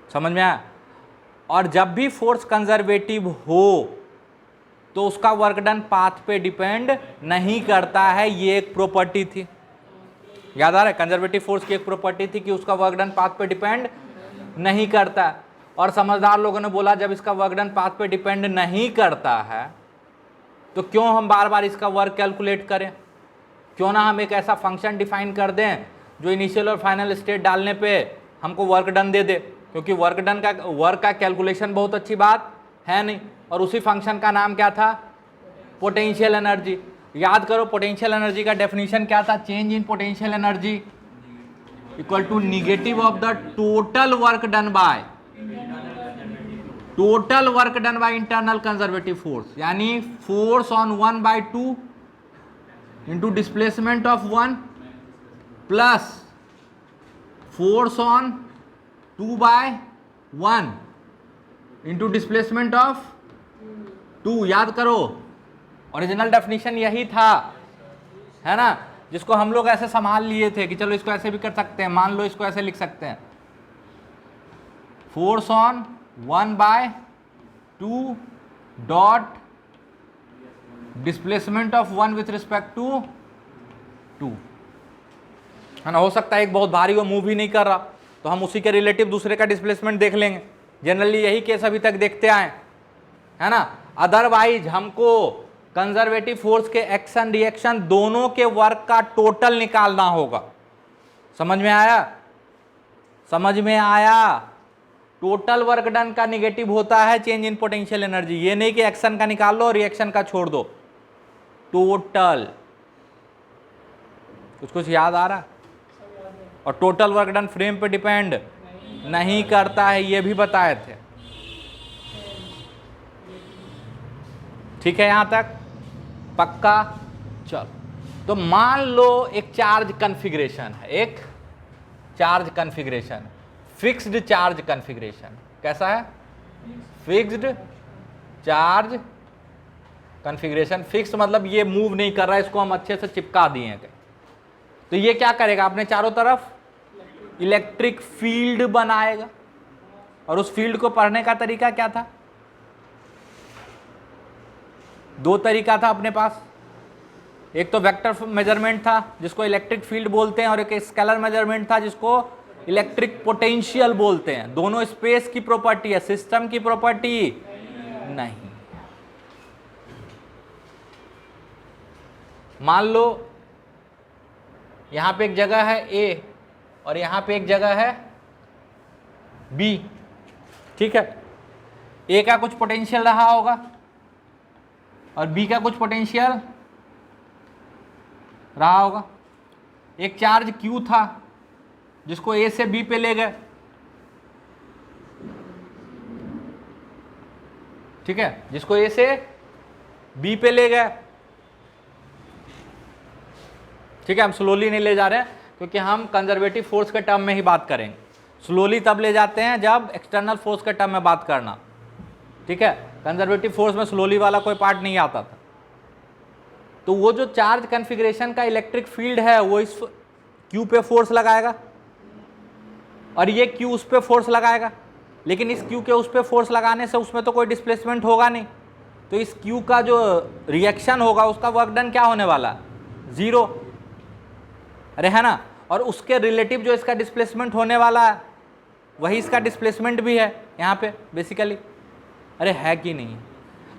समझ में आया। और जब भी फोर्स कंजर्वेटिव हो तो उसका वर्क डन पाथ पे डिपेंड नहीं करता है, ये एक प्रॉपर्टी थी, याद आ रहा है। कंजर्वेटिव फोर्स की एक प्रॉपर्टी थी कि उसका वर्क डन पाथ पे डिपेंड नहीं करता। और समझदार लोगों ने बोला जब इसका वर्क डन पाथ पे डिपेंड नहीं करता है तो क्यों हम बार बार इसका वर्क कैलकुलेट करें, क्यों ना हम एक ऐसा फंक्शन डिफाइन कर दें जो इनिशियल और फाइनल स्टेट डालने पे हमको वर्क डन दे दे, क्योंकि वर्क का कैलकुलेशन बहुत अच्छी बात है नहीं। और उसी फंक्शन का नाम क्या था, पोटेंशियल एनर्जी। याद करो पोटेंशियल एनर्जी का डेफिनेशन क्या था, change in potential energy equal to negative of the total work done by internal conservative force, यानी force on 1/2 into displacement of 1 plus force on 2/1 into displacement of 2। याद करो original definition यही था, है ना, जिसको हम लोग ऐसे संभाल लिए थे कि चलो इसको ऐसे भी कर सकते हैं, मान लो इसको ऐसे लिख सकते हैं, force on 1/2 dot displacement of 1 with respect to 2, है ना। हो सकता है एक बहुत भारी वो मूव ही नहीं कर रहा तो हम उसी के रिलेटिव दूसरे का डिस्प्लेसमेंट देख लेंगे, जनरली यही केस अभी तक देखते आए, है ना। अदरवाइज हमको कंजर्वेटिव फोर्स के एक्शन रिएक्शन दोनों के वर्क का टोटल निकालना होगा। समझ में आया, समझ में आया। टोटल वर्क डन का निगेटिव होता है चेंज इन पोटेंशियल एनर्जी, ये नहीं कि एक्शन का निकाल लो और रिएक्शन का छोड़ दो, टोटल। कुछ याद आ रहा। और टोटल वर्क डन फ्रेम पे डिपेंड नहीं करता है, ये भी बताए थे, ठीक है। यहां तक पक्का। चलो, तो मान लो एक चार्ज कॉन्फ़िगरेशन है, एक charge configuration, fixed charge configuration. कैसा है, फिक्स्ड चार्ज कॉन्फ़िगरेशन। फिक्स्ड मतलब ये मूव नहीं कर रहा है, इसको हम अच्छे से चिपका दिए हैं। तो ये क्या करेगा, अपने चारों तरफ इलेक्ट्रिक फील्ड बनाएगा। और उस फील्ड को पढ़ने का तरीका क्या था, दो तरीका था अपने पास। एक तो वेक्टर मेजरमेंट था जिसको इलेक्ट्रिक फील्ड बोलते हैं, और एक स्केलर मेजरमेंट था जिसको इलेक्ट्रिक पोटेंशियल बोलते हैं। दोनों स्पेस की प्रॉपर्टी है, सिस्टम की प्रॉपर्टी नहीं। मान लो यहां पे एक जगह है A और यहां पे एक जगह है B, ठीक है। A का कुछ पोटेंशियल रहा होगा और B का कुछ पोटेंशियल रहा होगा। एक चार्ज Q था जिसको A से B पे ले गए, ठीक है, जिसको A से B पे ले गए, ठीक है। हम स्लोली नहीं ले जा रहे हैं क्योंकि हम कंजर्वेटिव फोर्स के टर्म में ही बात करेंगे। स्लोली तब ले जाते हैं जब एक्सटर्नल फोर्स के टर्म में बात करना, ठीक है। कंजर्वेटिव फोर्स में स्लोली वाला कोई पार्ट नहीं आता था। तो वो जो चार्ज कॉन्फ़िगरेशन का इलेक्ट्रिक फील्ड है वो इस Q पे फोर्स लगाएगा और ये Q उस पे फोर्स लगाएगा, लेकिन इस Q के उस पे फोर्स लगाने से उसमें तो कोई डिस्प्लेसमेंट होगा नहीं। तो इस Q का जो रिएक्शन होगा उसका वर्क डन क्या होने वाला, 0, अरे है ना। और उसके रिलेटिव जो इसका डिस्प्लेसमेंट होने वाला है वही इसका डिस्प्लेसमेंट भी है यहाँ पे बेसिकली। अरे है कि नहीं?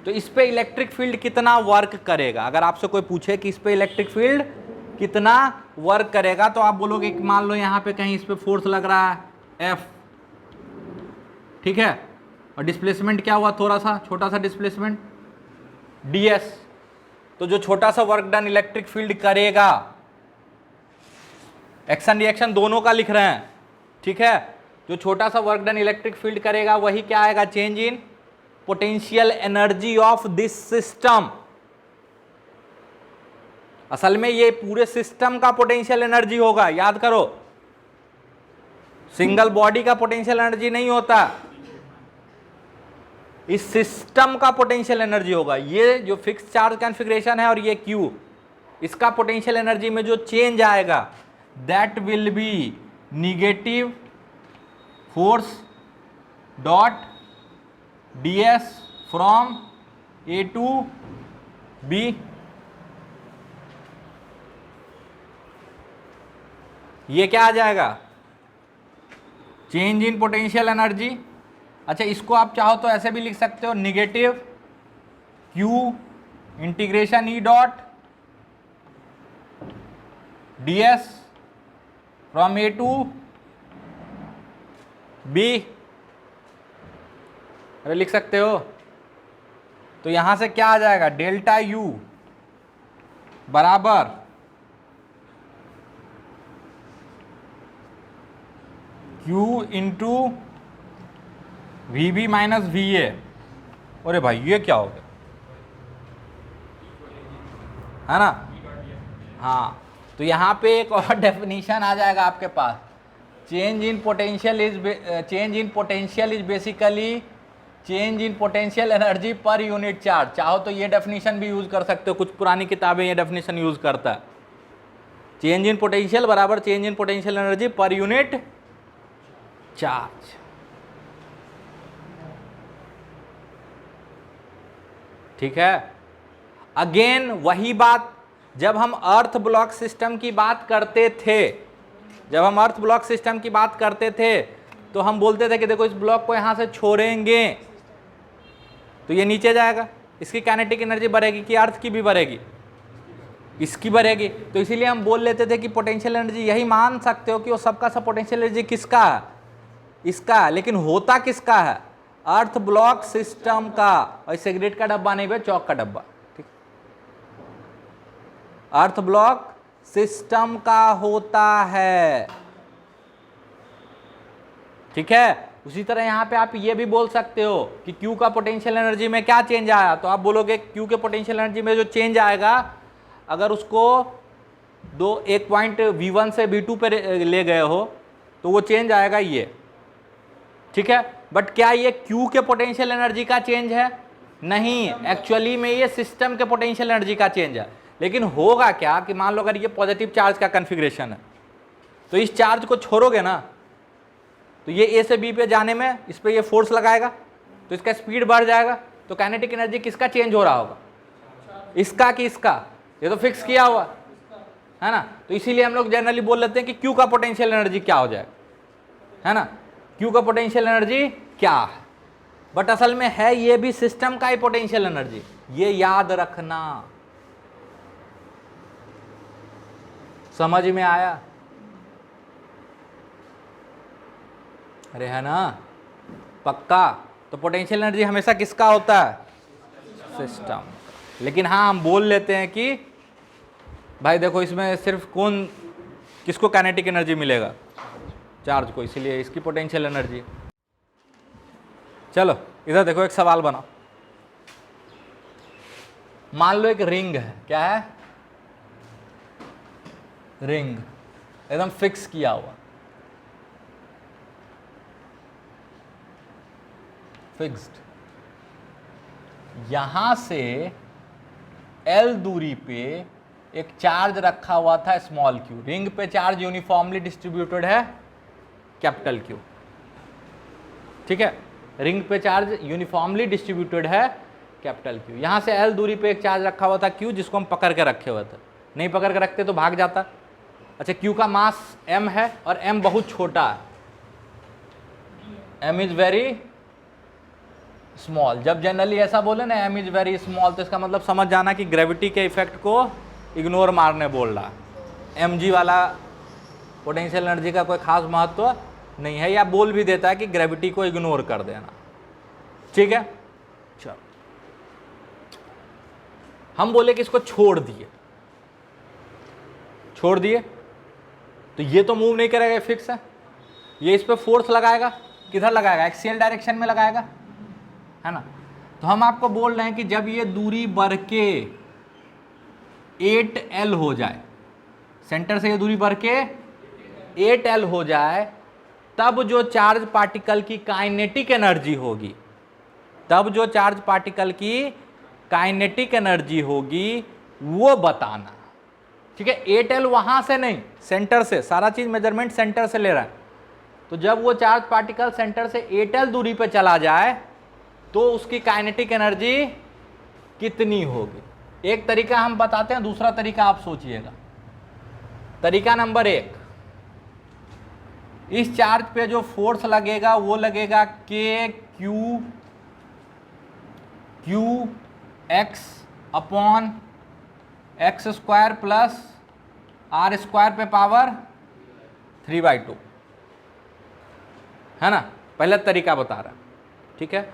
तो इस पे इलेक्ट्रिक फील्ड कितना वर्क करेगा? अगर आपसे कोई पूछे कि इस पे इलेक्ट्रिक फील्ड कितना वर्क करेगा, तो आप बोलोगे कि मान लो यहाँ पे कहीं इस पे फोर्स लग रहा है F, ठीक है, और डिस्प्लेसमेंट क्या हुआ, थोड़ा सा छोटा सा डिस्प्लेसमेंट ds। तो जो छोटा सा वर्क डन इलेक्ट्रिक फील्ड करेगा, एक्शन रिएक्शन दोनों का लिख रहे हैं, ठीक है, जो छोटा सा वर्क डन इलेक्ट्रिक फील्ड करेगा वही क्या आएगा, change in potential energy of this system. असल में ये पूरे सिस्टम का पोटेंशियल एनर्जी होगा, याद करो, सिंगल बॉडी का पोटेंशियल एनर्जी नहीं होता, इस सिस्टम का पोटेंशियल एनर्जी होगा। ये जो फिक्स चार्ज कॉन्फ़िगरेशन है और ये Q, इसका पोटेंशियल एनर्जी में जो चेंज आएगा that will be negative force dot ds from A to B। ये क्या आ जाएगा, चेंज इन पोटेंशियल एनर्जी। अच्छा, इसको आप चाहो तो ऐसे भी लिख सकते हो, negative Q integration E dot ds from A to B। अरे लिख सकते हो। तो यहां से क्या आ जाएगा, डेल्टा U बराबर Q into VB minus VA। अरे भाई ये क्या हो गया, है ना? हाँ, तो यहाँ पे एक और डेफिनेशन आ जाएगा आपके पास, change in potential is basically change in potential energy per unit charge. चाहो तो ये डेफिनेशन भी यूज कर सकते हो, कुछ पुरानी किताबें ये डेफिनेशन यूज करता है, चेंज इन पोटेंशियल बराबर change in potential energy per unit charge. ठीक है, अगेन वही बात, जब हम अर्थ ब्लॉक सिस्टम की बात करते थे, तो हम बोलते थे कि देखो इस ब्लॉक को यहां से छोड़ेंगे तो ये नीचे जाएगा, इसकी काइनेटिक एनर्जी बढ़ेगी कि अर्थ की भी बढ़ेगी, इसकी बढ़ेगी। तो इसीलिए हम बोल लेते थे कि पोटेंशियल एनर्जी, यही मान सकते हो कि वो सबका सब पोटेंशियल एनर्जी किसका है, इसका, लेकिन होता किसका है, अर्थ ब्लॉक सिस्टम का। और सिगरेट का डब्बा नहीं भाई, चौक का डब्बा, ठीक, अर्थ ब्लॉक सिस्टम का होता है, ठीक है। उसी तरह यहां पे आप ये भी बोल सकते हो कि Q का पोटेंशियल एनर्जी में क्या चेंज आया, तो आप बोलोगे Q के पोटेंशियल एनर्जी में जो चेंज आएगा, अगर उसको एक पॉइंट V1 से V2 पे ले गए हो तो वो चेंज आएगा ये, ठीक है। बट क्या ये Q के पोटेंशियल एनर्जी का चेंज है? नहीं, एक्चुअली में ये सिस्टम के पोटेंशियल एनर्जी का चेंज है। लेकिन होगा क्या कि मान लो अगर ये पॉजिटिव चार्ज का कॉन्फ़िगरेशन है, तो इस चार्ज को छोड़ोगे ना, तो ये A से B पे जाने में इस पे ये फोर्स लगाएगा, तो इसका स्पीड बढ़ जाएगा, तो काइनेटिक एनर्जी किसका चेंज हो रहा होगा, इसका कि इसका? ये तो फिक्स किया हुआ है ना। तो इसीलिए हम लोग जनरली बोल लेते हैं कि Q का पोटेंशियल एनर्जी क्या हो जाएगा, है ना, Q का पोटेंशियल एनर्जी क्या है। बट असल में है ये भी सिस्टम का ही पोटेंशियल एनर्जी, ये याद रखना। समझ में आया? अरे है ना, पक्का। तो पोटेंशियल एनर्जी हमेशा किसका होता है, सिस्टम। लेकिन हाँ, हम बोल लेते हैं कि भाई देखो इसमें सिर्फ किसको काइनेटिक एनर्जी मिलेगा, चार्ज को, इसीलिए इसकी पोटेंशियल एनर्जी। चलो इधर देखो, एक सवाल बनाओ। मान लो एक रिंग है, क्या है, रिंग एकदम फिक्स किया हुआ, फिक्स्ड। यहां से L दूरी पे एक चार्ज रखा हुआ था स्मॉल q। रिंग पे चार्ज यूनिफॉर्मली डिस्ट्रीब्यूटेड है कैपिटल Q, ठीक है। रिंग पे चार्ज यूनिफॉर्मली डिस्ट्रीब्यूटेड है कैपिटल Q। यहां से L दूरी पे एक चार्ज रखा हुआ था Q, जिसको हम पकड़ के रखे हुए थे, नहीं पकड़ के रखते तो भाग जाता। अच्छा, Q का मास m है और m बहुत छोटा है, m इज वेरी स्मॉल। जब जनरली ऐसा बोले ना m इज वेरी स्मॉल, तो इसका मतलब समझ जाना कि ग्रेविटी के इफेक्ट को इग्नोर मारने बोल रहा है। mg वाला पोटेंशियल एनर्जी का कोई खास महत्व नहीं है, या बोल भी देता है कि ग्रेविटी को इग्नोर कर देना। ठीक है, चलो हम बोले कि इसको छोड़ दिए, छोड़ दिए तो ये तो मूव नहीं करेगा, फिक्स है। ये इस पे फोर्स लगाएगा, किधर लगाएगा, एक्सियल डायरेक्शन में लगाएगा, है ना। तो हम आपको बोल रहे हैं कि जब ये दूरी बढ़ के 8L हो जाए, सेंटर से ये दूरी बढ़ के 8L हो जाए, तब जो चार्ज पार्टिकल की काइनेटिक एनर्जी होगी, तब जो चार्ज पार्टिकल की काइनेटिक एनर्जी होगी वो बताना। ठीक है, 8L वहां से नहीं, सेंटर से, सारा चीज मेजरमेंट सेंटर से ले रहा है। तो जब वो चार्ज पार्टिकल सेंटर से 8L दूरी पे चला जाए तो उसकी काइनेटिक एनर्जी कितनी होगी। एक तरीका हम बताते हैं, दूसरा तरीका आप सोचिएगा। तरीका नंबर 1, इस चार्ज पे जो फोर्स लगेगा वो लगेगा k q x upon x square plus are square पे पावर 3/2, है ना। पहला तरीका बता रहा, ठीक है।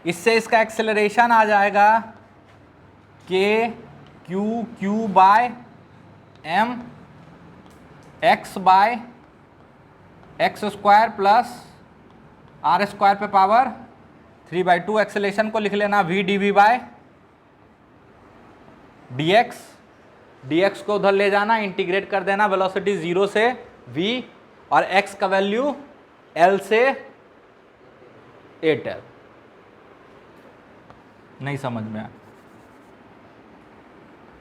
इससे इसका एक्सेलरेशन आ जाएगा k q by m x by x square plus are square पे पावर 3/2। एक्सेलरेशन को लिख लेना v dv by dx, dx को उधर ले जाना, इंटीग्रेट कर देना, वेलोसिटी 0 से v और x का वैल्यू l से 8L। नहीं समझ में आया,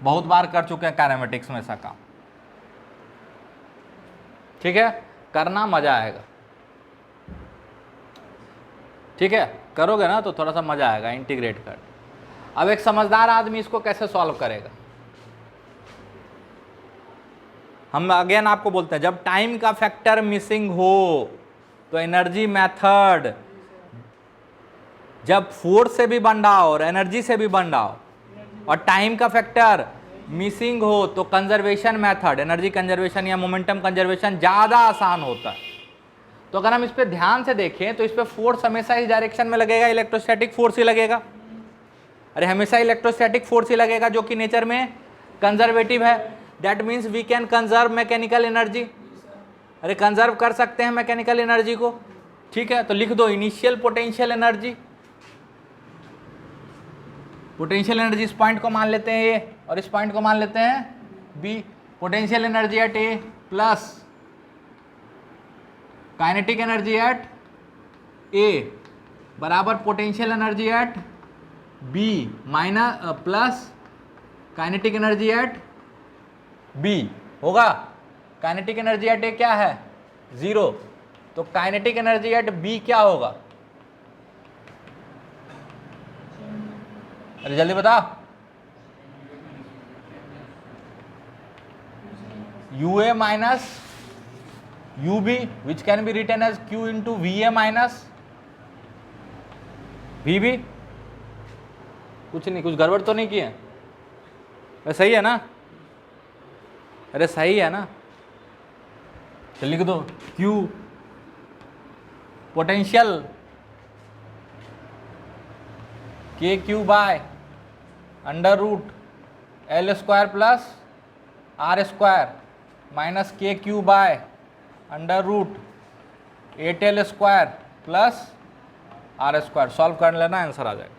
बहुत बार कर चुके हैं काइनेमेटिक्स में ऐसा काम। ठीक है, करना मजा आएगा। ठीक है, करोगे ना तो थोड़ा सा मजा आएगा इंटीग्रेट कर। अब एक समझदार आदमी इसको कैसे सॉल्व करेगा, हम अगेन आपको बोलते हैं, जब टाइम का फैक्टर मिसिंग हो तो एनर्जी मेथड, जब फोर्स से भी बन रहा हो और एनर्जी से भी बन रहा हो और टाइम का फैक्टर मिसिंग हो तो कंजर्वेशन मेथड, एनर्जी कंजर्वेशन या मोमेंटम कंजर्वेशन ज़्यादा आसान होता है। तो अगर हम इस पर ध्यान से देखें तो इस पर फोर्स हमेशा इस डायरेक्शन में लगेगा, इलेक्ट्रोस्टैटिक फोर्स ही लगेगा। अरे हमेशा इलेक्ट्रोस्टैटिक फोर्स ही लगेगा जो कि नेचर में कंजर्वेटिव है। That means we can conserve mechanical energy. अरे कंजर्व कर सकते हैं मैकेनिकल एनर्जी को। ठीक है, तो लिख दो initial potential energy. Potential energy इस पॉइंट को मान लेते हैं ए और इस पॉइंट को मान लेते हैं B. Potential energy at A plus kinetic energy at A बराबर potential energy at B minus plus kinetic energy at B होगा। काइनेटिक एनर्जी एट ए क्या है 0, तो काइनेटिक एनर्जी एट बी क्या होगा, अरे जल्दी बताओ। U A minus U B which can be written as Q into V A minus V B. कुछ नहीं, कुछ गड़बड़ तो नहीं किए, सही है ना। अरे सही है ना, तो लिख दो Q potential k Q by under root L square plus are square minus k Q by under root 8L square plus are square. Solve कर लेना, आंसर आ जाएगा।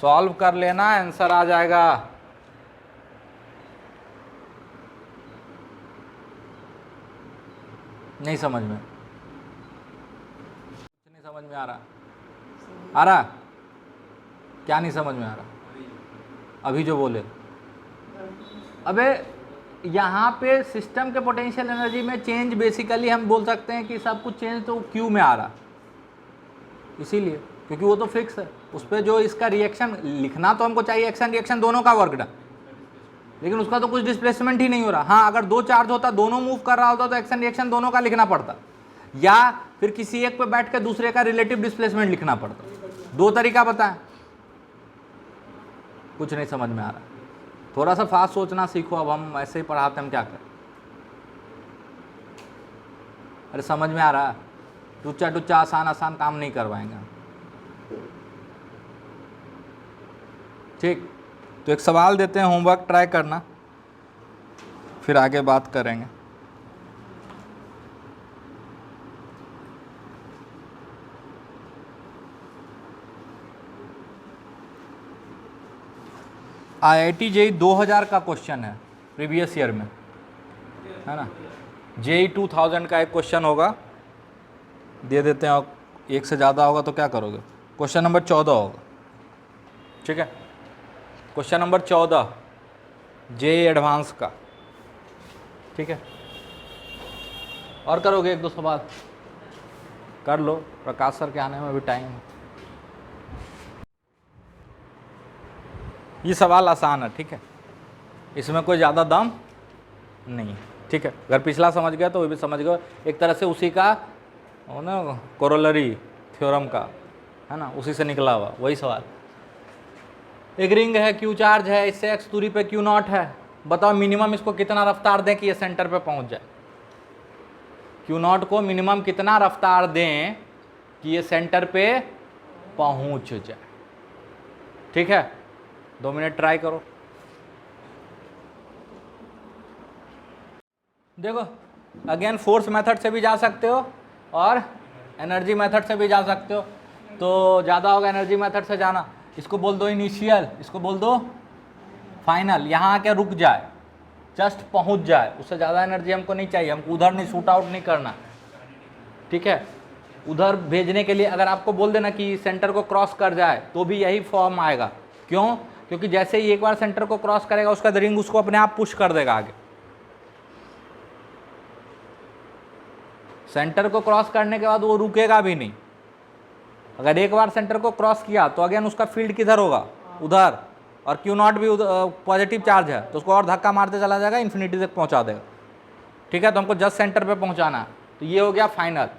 सॉल्व कर लेना, आंसर आ जाएगा। नहीं समझ में, कुछ नहीं समझ में आ रहा क्या नहीं समझ में आ रहा अभी जो बोले। अबे यहाँ पे सिस्टम के पोटेंशियल एनर्जी में चेंज बेसिकली हम बोल सकते हैं कि सब कुछ चेंज तो क्यू में आ रहा, इसीलिए क्योंकि वो तो फिक्स है। उस पर जो इसका रिएक्शन लिखना तो हमको चाहिए, एक्शन रिएक्शन दोनों का वर्क डन। लेकिन उसका तो कुछ डिस्प्लेसमेंट ही नहीं हो रहा। हाँ, अगर दो चार्ज होता, दोनों मूव कर रहा होता, तो एक्शन रिएक्शन दोनों का लिखना पड़ता, या फिर किसी एक पे बैठ के दूसरे का रिलेटिव डिस्प्लेसमेंट लिखना पड़ता। दो तरीका बताएं। कुछ नहीं समझ में आ रहा, थोड़ा सा फास्ट सोचना सीखो। अब हम ऐसे ही पढ़ाते, हम क्या करें? अरे समझ में आ रहा है? टुच्चा टुच्चा आसान आसान काम नहीं करवाएंगे हम। ठीक, तो एक सवाल देते हैं, होमवर्क ट्राई करना, फिर आगे बात करेंगे। IIT JEE 2000 का क्वेश्चन है, प्रीवियस ईयर में, है ना। JEE 2000 का एक क्वेश्चन होगा, दे देते हैं, और एक से ज़्यादा होगा तो क्या करोगे? क्वेश्चन नंबर 14 होगा, ठीक है। क्वेश्चन नंबर 14 JEE एडवांस का, ठीक है। और करोगे एक दो सवाल? कर लो, प्रकाश सर के आने में भी टाइम है। ये सवाल आसान है, ठीक है, इसमें कोई ज़्यादा दम नहीं, ठीक है। अगर पिछला समझ गया तो वो भी समझ गए, एक तरह से उसी का ना कोरोलरी थ्योरम का, है ना, उसी से निकला हुआ वही सवाल। एक रिंग है, क्यू चार्ज है, इससे x दूरी पे क्यू नॉट है, बताओ मिनिमम इसको कितना रफ्तार दें कि ये सेंटर पे पहुंच जाए? क्यू नॉट को मिनिमम कितना रफ्तार दें कि ये सेंटर पे पहुंच जाए? ठीक है, 2 मिनट ट्राई करो। देखो, अगेन फोर्स मेथड से भी जा सकते हो और एनर्जी मेथड से भी जा सकते हो। तो ज़्यादा होगा एनर्जी मेथड से जाना। इसको बोल दो इनिशियल, इसको बोल दो फाइनल। यहाँ आके रुक जाए, जस्ट पहुँच जाए, उससे ज़्यादा एनर्जी हमको नहीं चाहिए, हमको उधर नहीं शूट आउट नहीं करना, ठीक है। उधर भेजने के लिए अगर आपको बोल देना कि सेंटर को क्रॉस कर जाए तो भी यही फॉर्म आएगा। क्यों? क्योंकि जैसे ही एक बार सेंटर को क्रॉस करेगा उसका रिंग उसको अपने आप पुश कर देगा आगे। सेंटर को क्रॉस करने के बाद वो रुकेगा भी नहीं। अगर एक बार सेंटर को क्रॉस किया तो अगेन उसका फील्ड किधर होगा? उधर, और क्यू नॉट भी पॉजिटिव चार्ज है तो उसको और धक्का मारते चला जाएगा, इन्फिनिटी तक पहुंचा देगा, ठीक है। तो हमको जस्ट सेंटर पे पहुंचाना है, तो ये हो गया फाइनल।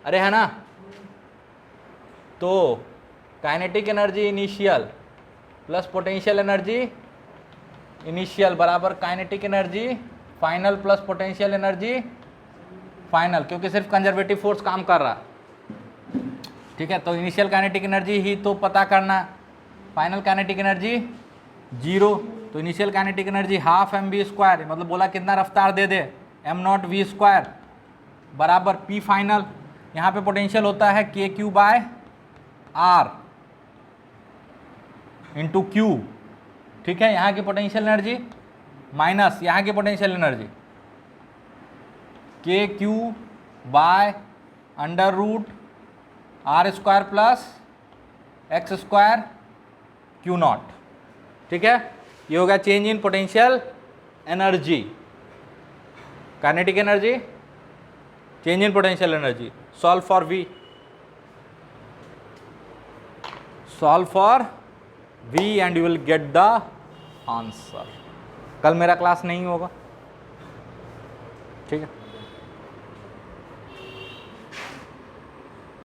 अरे है ना, तो kinetic energy initial plus potential energy initial बराबर kinetic energy final plus potential energy final, क्योंकि सिर्फ कंजर्वेटिव फोर्स काम कर रहा है, ठीक है। तो इनिशियल काइनेटिक एनर्जी ही तो पता करना है, फाइनल काइनेटिक एनर्जी 0। तो initial kinetic energy half mv², मतलब बोला कितना रफ्तार दे दे, m0v² बराबर p फाइनल। यहाँ पे पोटेंशियल होता है kq/r इंटू क्यू, ठीक है। यहाँ की पोटेंशियल एनर्जी माइनस यहाँ की potential energy kq/√r² plus x² Q not, ठीक है। ये हो गया change in potential energy, kinetic energy, change in potential energy. Solve for v, solve for v and you will get the answer. कल मेरा class नहीं होगा, ठीक है।